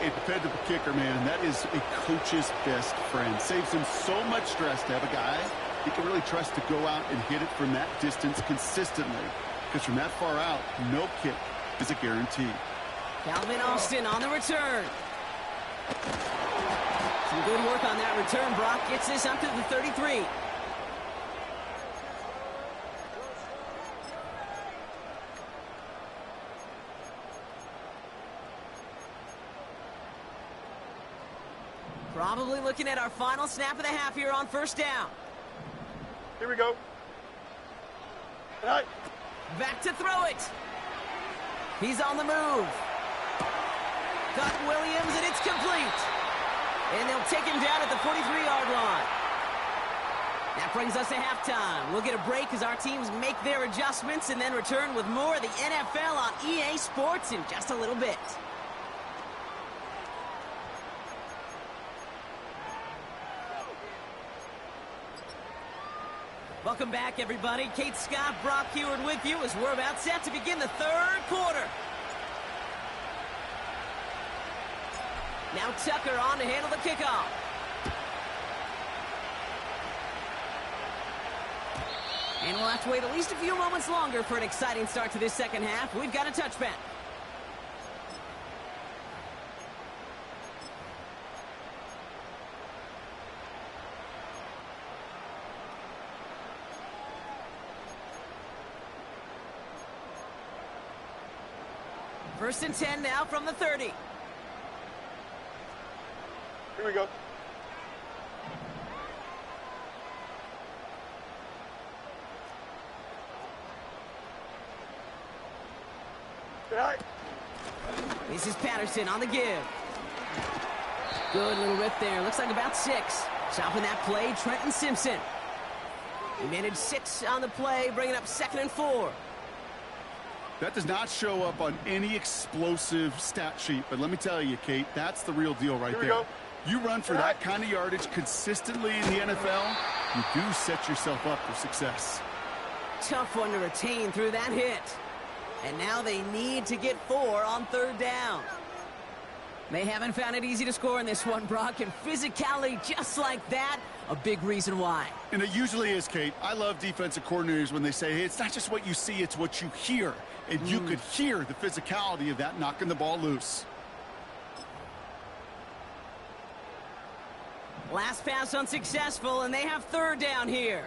A dependable kicker, man, that is a coach's best friend. Saves him so much stress to have a guy he can really trust to go out and hit it from that distance consistently. Because from that far out, no kick is a guarantee. Calvin Austin on the return. Some good work on that return. Brock gets this up to the 33. Probably looking at our final snap of the half here on first down. Here we go. Right. Back to throw it. He's on the move. Got Williams, and it's complete. And they'll take him down at the 43-yard line. That brings us to halftime. We'll get a break as our teams make their adjustments and then return with more of the NFL on EA Sports in just a little bit. Welcome back, everybody. Kate Scott, Brock Heward with you as we're about set to begin the 3rd quarter. Now Tucker on to handle the kickoff. And we'll have to wait at least a few moments longer for an exciting start to this second half. We've got a touchback. First and 10 now from the 30. Here we go. Right. This is Patterson on the give. Good little rip there. Looks like about 6. Stopping that play, Trenton Simpson. He managed 6 on the play, bringing up 2nd and 4. That does not show up on any explosive stat sheet, but let me tell you, Kate, that's the real deal right there. Go. You run for that kind of yardage consistently in the NFL, you do set yourself up for success. Tough one to retain through that hit. And now they need to get 4 on 3rd down. They haven't found it easy to score in this one, Brock, and physicality just like that, a big reason why. And it usually is, Kate. I love defensive coordinators when they say, hey, it's not just what you see, it's what you hear. And you could hear the physicality of that knocking the ball loose. Last pass unsuccessful, and they have third down here.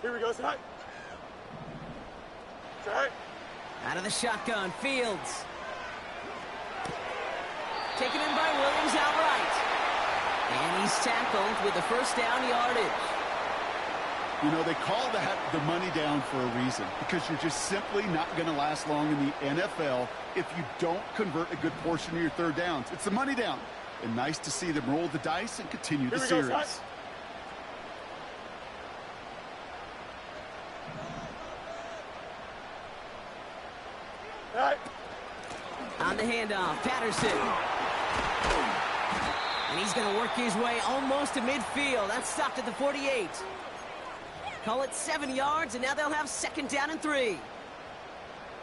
Here we go, Zach. Zach. Out of the shotgun, Fields. Taken in by Williams outright. And he's tackled with the first down yardage. You know, they call that the money down for a reason, because you're just simply not going to last long in the NFL if you don't convert a good portion of your third downs. It's the money down. And nice to see them roll the dice and continue the series. Right. On the handoff, Patterson. And he's going to work his way almost to midfield. That's stopped at the 48. Call it 7 yards, and now they'll have second down and 3.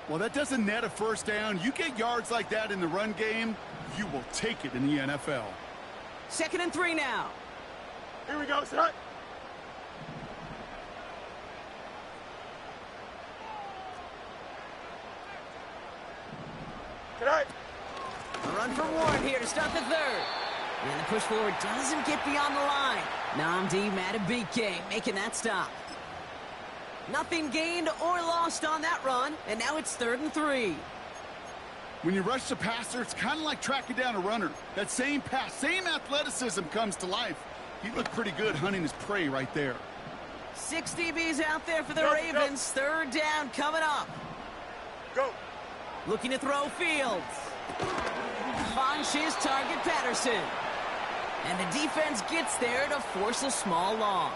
Well, that doesn't net a first down. You get yards like that in the run game, you will take it in the NFL. Second and 3 now. Here we go, Zach. Tonight. A run for Warren here to start the third. And the push forward doesn't get beyond the line. Madden BiH making that stop. Nothing gained or lost on that run, and now it's 3rd and 3. When you rush the passer, it's kind of like tracking down a runner. That same pass, same athleticism comes to life. He looked pretty good hunting his prey right there. 6 DBs out there for the Ravens. Go. 3rd down coming up. Go. Looking to throw Fields. Finds his target, Patterson. And the defense gets there to force a small loss.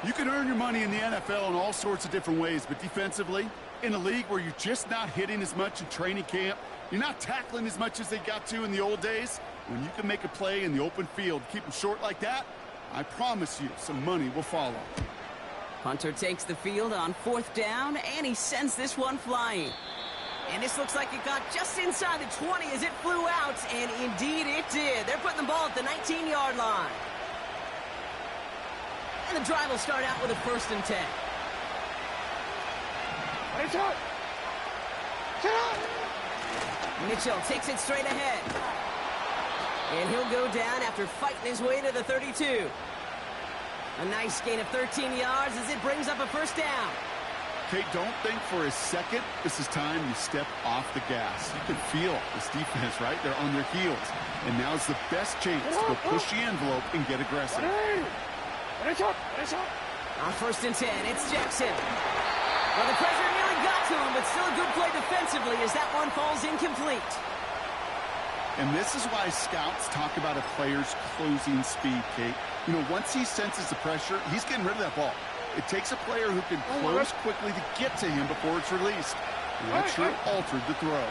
You can earn your money in the NFL in all sorts of different ways, but defensively, in a league where you're just not hitting as much in training camp, you're not tackling as much as they got to in the old days, when you can make a play in the open field, keep them short like that, I promise you some money will follow. Punter takes the field on 4th down, and he sends this one flying. And this looks like it got just inside the 20 as it flew out, and indeed it did. They're putting the ball at the 19-yard line. And the drive will start out with a 1st and 10. Mitchell takes it straight ahead. And he'll go down after fighting his way to the 32. A nice gain of 13 yards as it brings up a 1st down. Kate, don't think for a second this is time you step off the gas. You can feel this defense, right? They're on their heels. And now's the best chance to go push the envelope and get aggressive. On 1st and 10, it's Jackson. Well, the pressure nearly got to him, but still a good play defensively as that one falls incomplete. And this is why scouts talk about a player's closing speed, Kate. You know, once he senses the pressure, he's getting rid of that ball. It takes a player who can close quickly to get to him before it's released. And that sure altered the throw.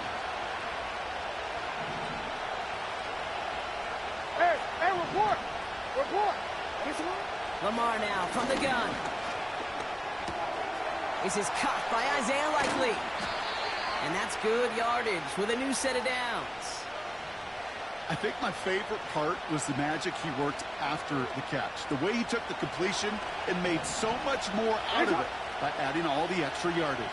Hey, report. Lamar now from the gun. This is caught by Isaiah Likely. And that's good yardage with a new set of downs. I think my favorite part was the magic he worked after the catch. The way he took the completion and made so much more out of it by adding all the extra yardage.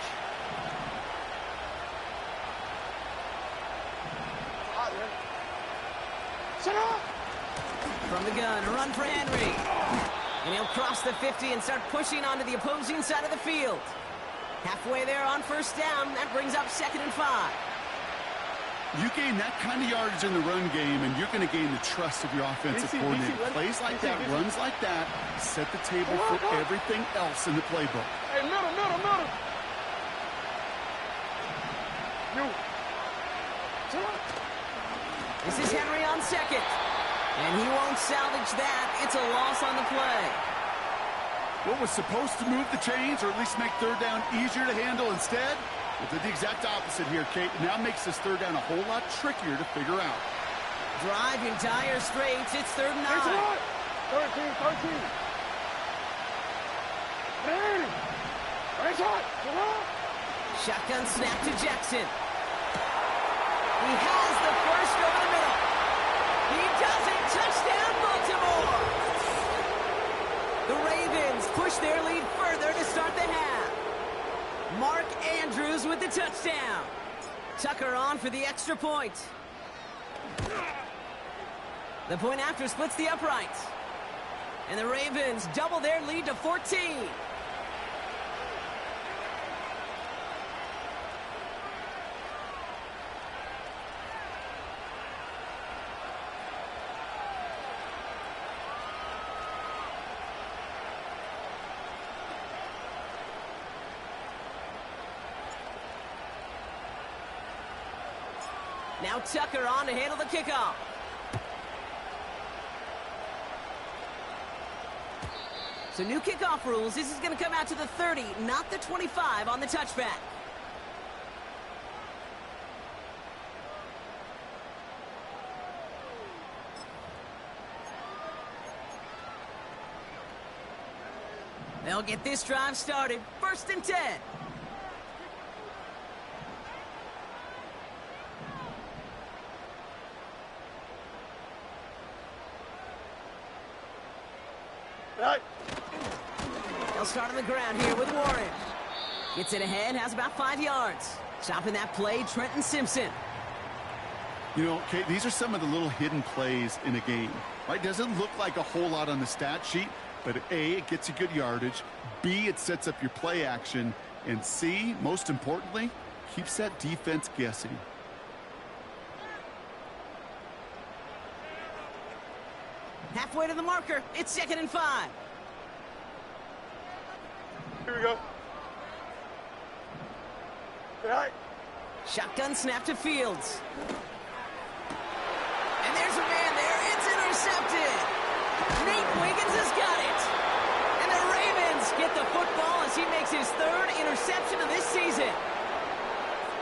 From the gun, a run for Henry. And he'll cross the 50 and start pushing onto the opposing side of the field. Halfway there on 1st down, that brings up 2nd and 5. You gain that kind of yardage in the run game, and you're going to gain the trust of your offensive coordinator. Plays like that, runs like that, set the table for everything else in the playbook. Hey, middle. This is Henry on 2nd. And he won't salvage that. It's a loss on the play. What was supposed to move the chains, or at least make 3rd down easier to handle instead? Well, did the exact opposite here, Kate. Now makes this 3rd down a whole lot trickier to figure out. Driving dire straits. It's 3rd and 9. 13. Shotgun snap to Jackson. He has the first over the middle. He does it. Touchdown, Baltimore. The Ravens push their lead further to start the half. Mark Andrews with the touchdown. Tucker on for the extra point. The point after splits the uprights. And the Ravens double their lead to 14. Now Tucker on to handle the kickoff. So new kickoff rules. This is going to come out to the 30, not the 25 on the touchback. They'll get this drive started. 1st and 10. Right. They'll start on the ground here with Warren. Gets it ahead, has about 5 yards. Stopping that play, Trenton Simpson. You know, Kate, these are some of the little hidden plays in a game, right? Doesn't look like a whole lot on the stat sheet, but A, it gets you good yardage. B, it sets up your play action. And C, most importantly, keeps that defense guessing. Halfway to the marker. It's 2nd and 5. Here we go. Right. Shotgun snap to Fields. And there's a man there. It's intercepted. Nate Wiggins has got it. And the Ravens get the football as he makes his 3rd interception of this season.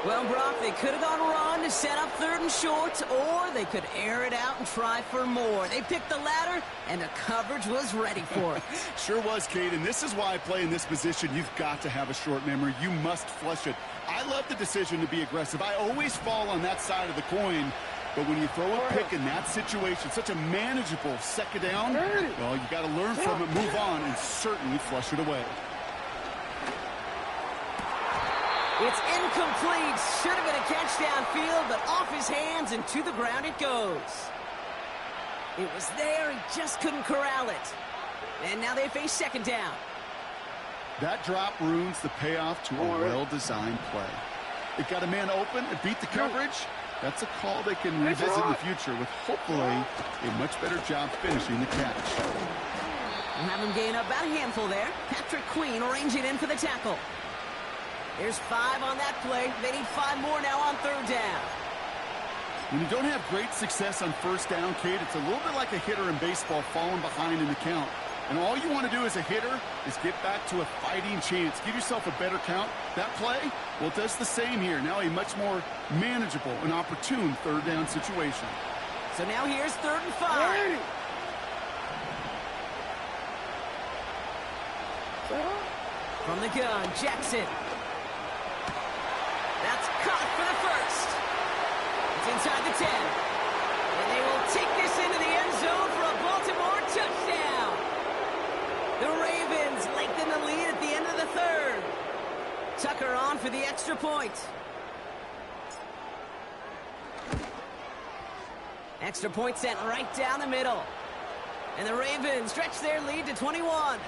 Well, Brock, they could have gone run to set up 3rd and short, or they could air it out and try for more. They picked the latter, and the coverage was ready for it. Sure was, Kate, and this is why I play in this position. You've got to have a short memory. You must flush it. I love the decision to be aggressive. I always fall on that side of the coin, but when you throw a pick in that situation, such a manageable 2nd down, well, you got to learn from it, move on, and certainly flush it away. It's incomplete. Should have been a catch downfield, but off his hands and to the ground it goes. It was there. He just couldn't corral it. And now they face 2nd down. That drop ruins the payoff to a well-designed play. It got a man open. It beat the coverage. That's a call they can revisit in the future with hopefully a much better job finishing the catch. We'll have him gain up about a handful there. Patrick Queen arranging in for the tackle. There's 5 on that play. They need 5 more now on 3rd down. When you don't have great success on 1st down, Kate, it's a little bit like a hitter in baseball falling behind in the count. And all you want to do as a hitter is get back to a fighting chance. Give yourself a better count. That play, well, it does the same here. Now a much more manageable and opportune 3rd down situation. So now here's 3rd and 5. From the gun, Jackson. That's caught for the 1st. It's inside the 10. And they will take this into the end zone for a Baltimore touchdown. The Ravens lengthen the lead at the end of the 3rd. Tucker on for the extra point. Extra point sent right down the middle. And the Ravens stretch their lead to 21.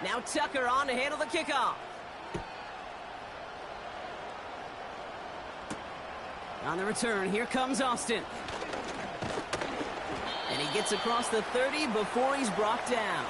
Now Tucker on to handle the kickoff. On the return, here comes Austin. And he gets across the 30 before he's brought down.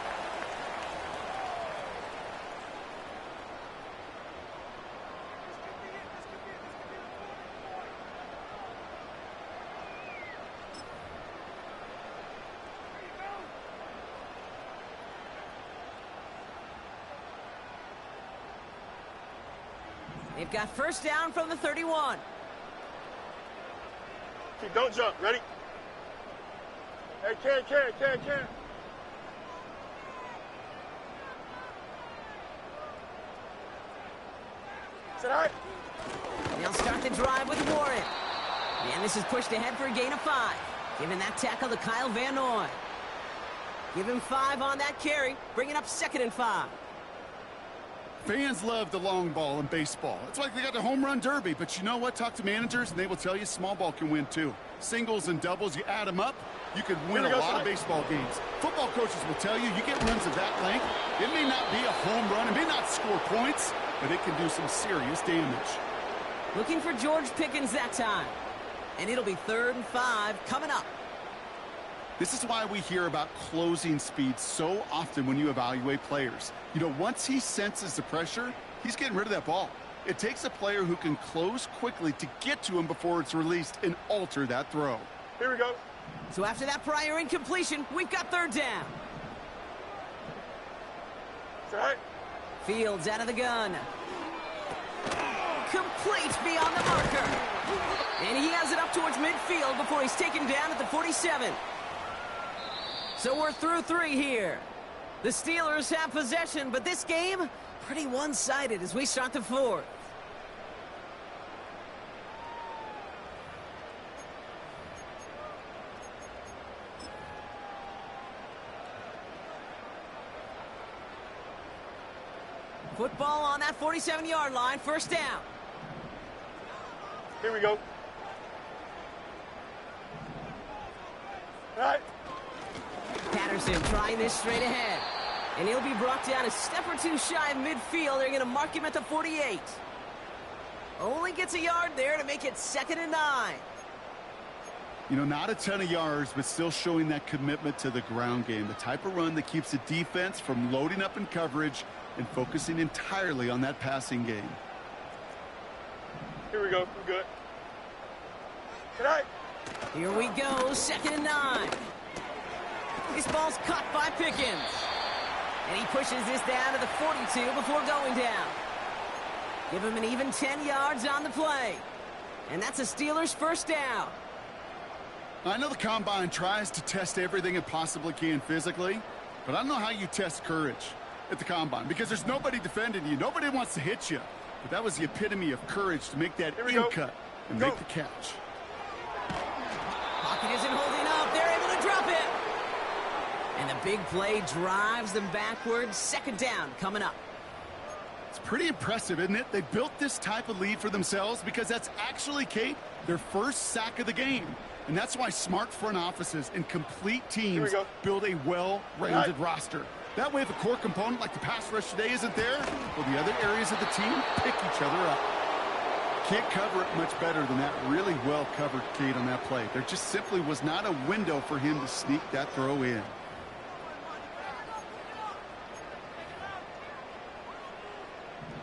They've got 1st down from the 31. Okay, don't jump. Ready? Hey, Ken. Sit high. They'll start the drive with Warren. And this is pushed ahead for a gain of 5. Giving that tackle to Kyle Van Noy. Give him 5 on that carry, bringing up 2nd and 5. Fans love the long ball in baseball. It's like they got the home run derby, but you know what? Talk to managers, and they will tell you small ball can win too. Singles and doubles, you add them up, you could win a lot of baseball games. Football coaches will tell you, you get runs of that length, it may not be a home run, it may not score points, but it can do some serious damage. Looking for George Pickens that time. And it'll be 3rd and 5 coming up. This is why we hear about closing speed so often when you evaluate players. You know, once he senses the pressure, he's getting rid of that ball. It takes a player who can close quickly to get to him before it's released and alter that throw. Here we go. So after that prior incompletion, we've got 3rd down. It's all right. Fields out of the gun. Complete beyond the marker. And he has it up towards midfield before he's taken down at the 47. So we're through 3 here. The Steelers have possession, but this game, pretty one-sided as we start the 4th. Football on that 47-yard line, 1st down. Here we go. All right. Patterson trying this straight ahead. And he'll be brought down a step or 2 shy of midfield. They're going to mark him at the 48. Only gets a yard there to make it 2nd and 9. You know, not a ton of yards, but still showing that commitment to the ground game. The type of run that keeps the defense from loading up in coverage and focusing entirely on that passing game. Here we go. We're good. Good night. Here we go, 2nd and 9. This ball's caught by Pickens. And he pushes this down to the 42 before going down. Give him an even 10 yards on the play. And that's a Steelers 1st down. I know the Combine tries to test everything it possibly can physically, but I don't know how you test courage at the Combine because there's nobody defending you. Nobody wants to hit you. But that was the epitome of courage to make that in cut and make the catch. Pocket isn't holding up. They're able to drop it. And the big play drives them backwards. 2nd down coming up. It's pretty impressive, isn't it? They built this type of lead for themselves because that's actually, Kate, their 1st sack of the game. And that's why smart front offices and complete teams build a well-rounded roster. That way, if a core component like the pass rush today isn't there, well, the other areas of the team pick each other up. Can't cover it much better than that really well-covered Kate on that play. There just simply was not a window for him to sneak that throw in.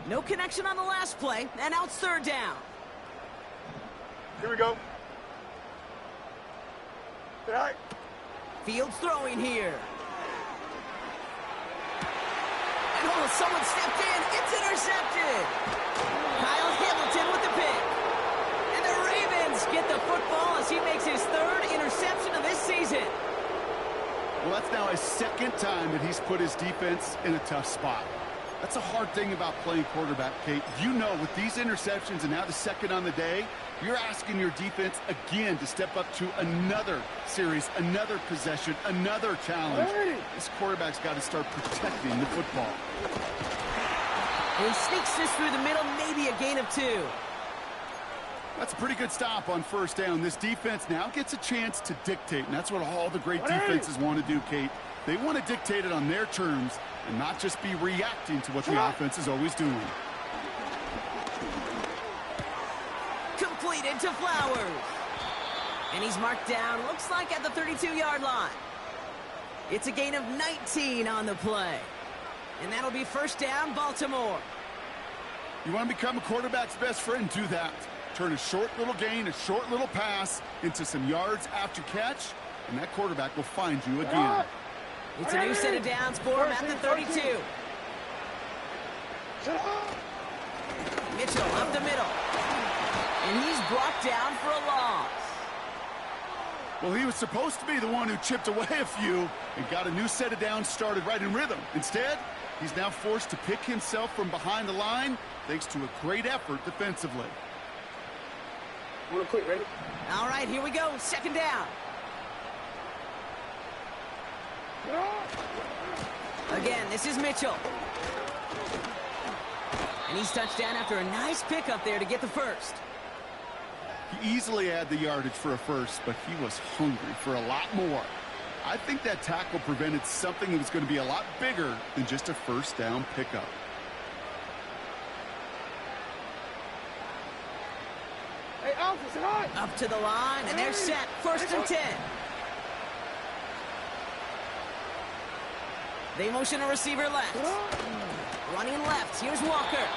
No connection on the last play, and now it's 3rd down. Here we go. All right. Fields throwing here. And oh, someone stepped in. It's intercepted. Kyle Hamilton with the pick. And the Ravens get the football as he makes his 3rd interception of this season. Well, that's now his 2nd time that he's put his defense in a tough spot. That's a hard thing about playing quarterback, Kate. You know, with these interceptions and now the 2nd on the day, you're asking your defense again to step up to another series, another possession, another challenge. Hey. This quarterback's got to start protecting the football. And he sneaks this through the middle, maybe a gain of 2. That's a pretty good stop on 1st down. This defense now gets a chance to dictate, and that's what all the great defenses want to do, Kate. They want to dictate it on their terms and not just be reacting to what the offense is always doing. Completed to Flowers. And he's marked down, looks like at the 32-yard line. It's a gain of 19 on the play. And that'll be 1st down, Baltimore. You want to become a quarterback's best friend? Do that. Turn a short little gain, a short little pass into some yards after catch, and that quarterback will find you again. It's a new set of downs for him at the 32. Mitchell up the middle. And he's brought down for a loss. Well, he was supposed to be the one who chipped away a few and got a new set of downs started right in rhythm. Instead, he's now forced to pick himself from behind the line thanks to a great effort defensively. Real quick, ready? All right, here we go. 2nd down. Again, this is Mitchell. And he's touched down after a nice pickup there to get the first. He easily had the yardage for a first, but he was hungry for a lot more. I think that tackle prevented something that was going to be a lot bigger than just a first down pickup. Hey, Alpha, high. Up to the line, and they're set. First and 10. They motion a receiver left. Running left, here's Walker.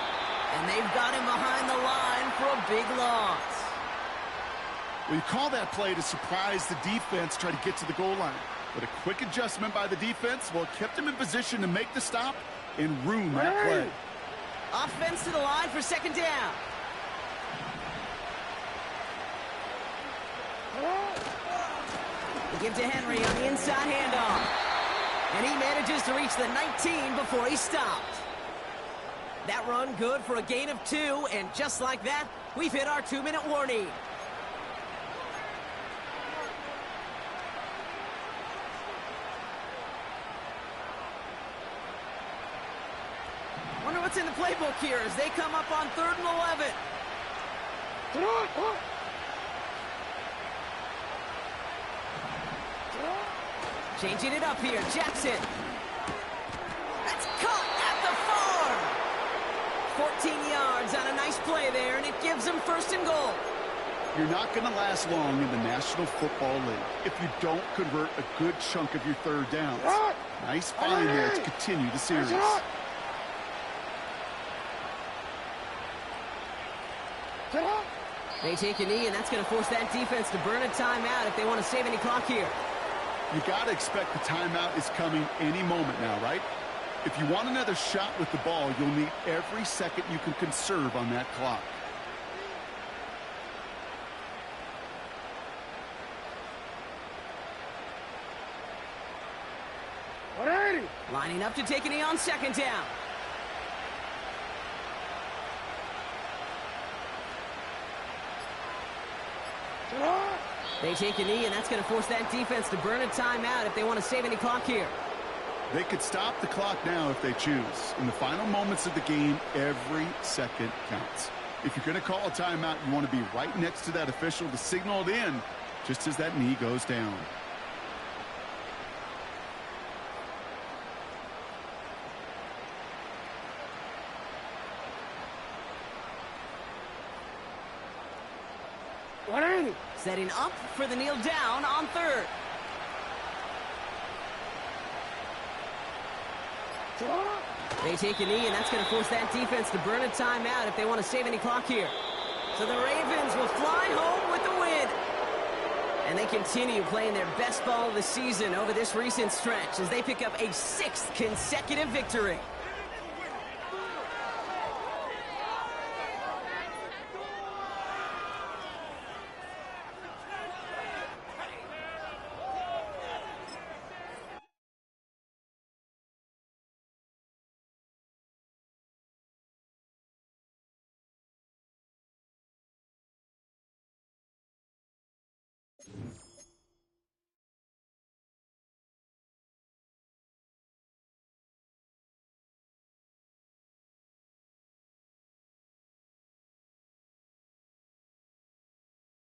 And they've got him behind the line for a big loss. Well, you call that play to surprise the defense, try to get to the goal line. But a quick adjustment by the defense, well, it kept him in position to make the stop and ruin that play. Offense to the line for second down. They give to Henry on the inside handoff. And he manages to reach the 19 before he stopped. That run good for a gain of 2, and just like that, we've hit our 2-minute warning. Wonder what's in the playbook here as they come up on 3rd and 11. Changing it up here, Jackson. That's caught at the 4. 14 yards on a nice play there, and it gives them 1st and goal. You're not going to last long in the National Football League if you don't convert a good chunk of your 3rd downs. Nice find there to continue the series. They take a knee, and that's going to force that defense to burn a timeout if they want to save any clock here. You got to expect the timeout is coming any moment now, right? If you want another shot with the ball, you'll need every second you can conserve on that clock. Lining up to take a knee on 2nd down. They take a knee, and that's going to force that defense to burn a timeout if they want to save any clock here. They could stop the clock now if they choose. In the final moments of the game, every second counts. If you're going to call a timeout, you want to be right next to that official to signal it in just as that knee goes down. Setting up for the kneel down on 3rd. They take a knee, and that's going to force that defense to burn a timeout if they want to save any clock here. So the Ravens will fly home with the win. And they continue playing their best ball of the season over this recent stretch as they pick up a 6th consecutive victory.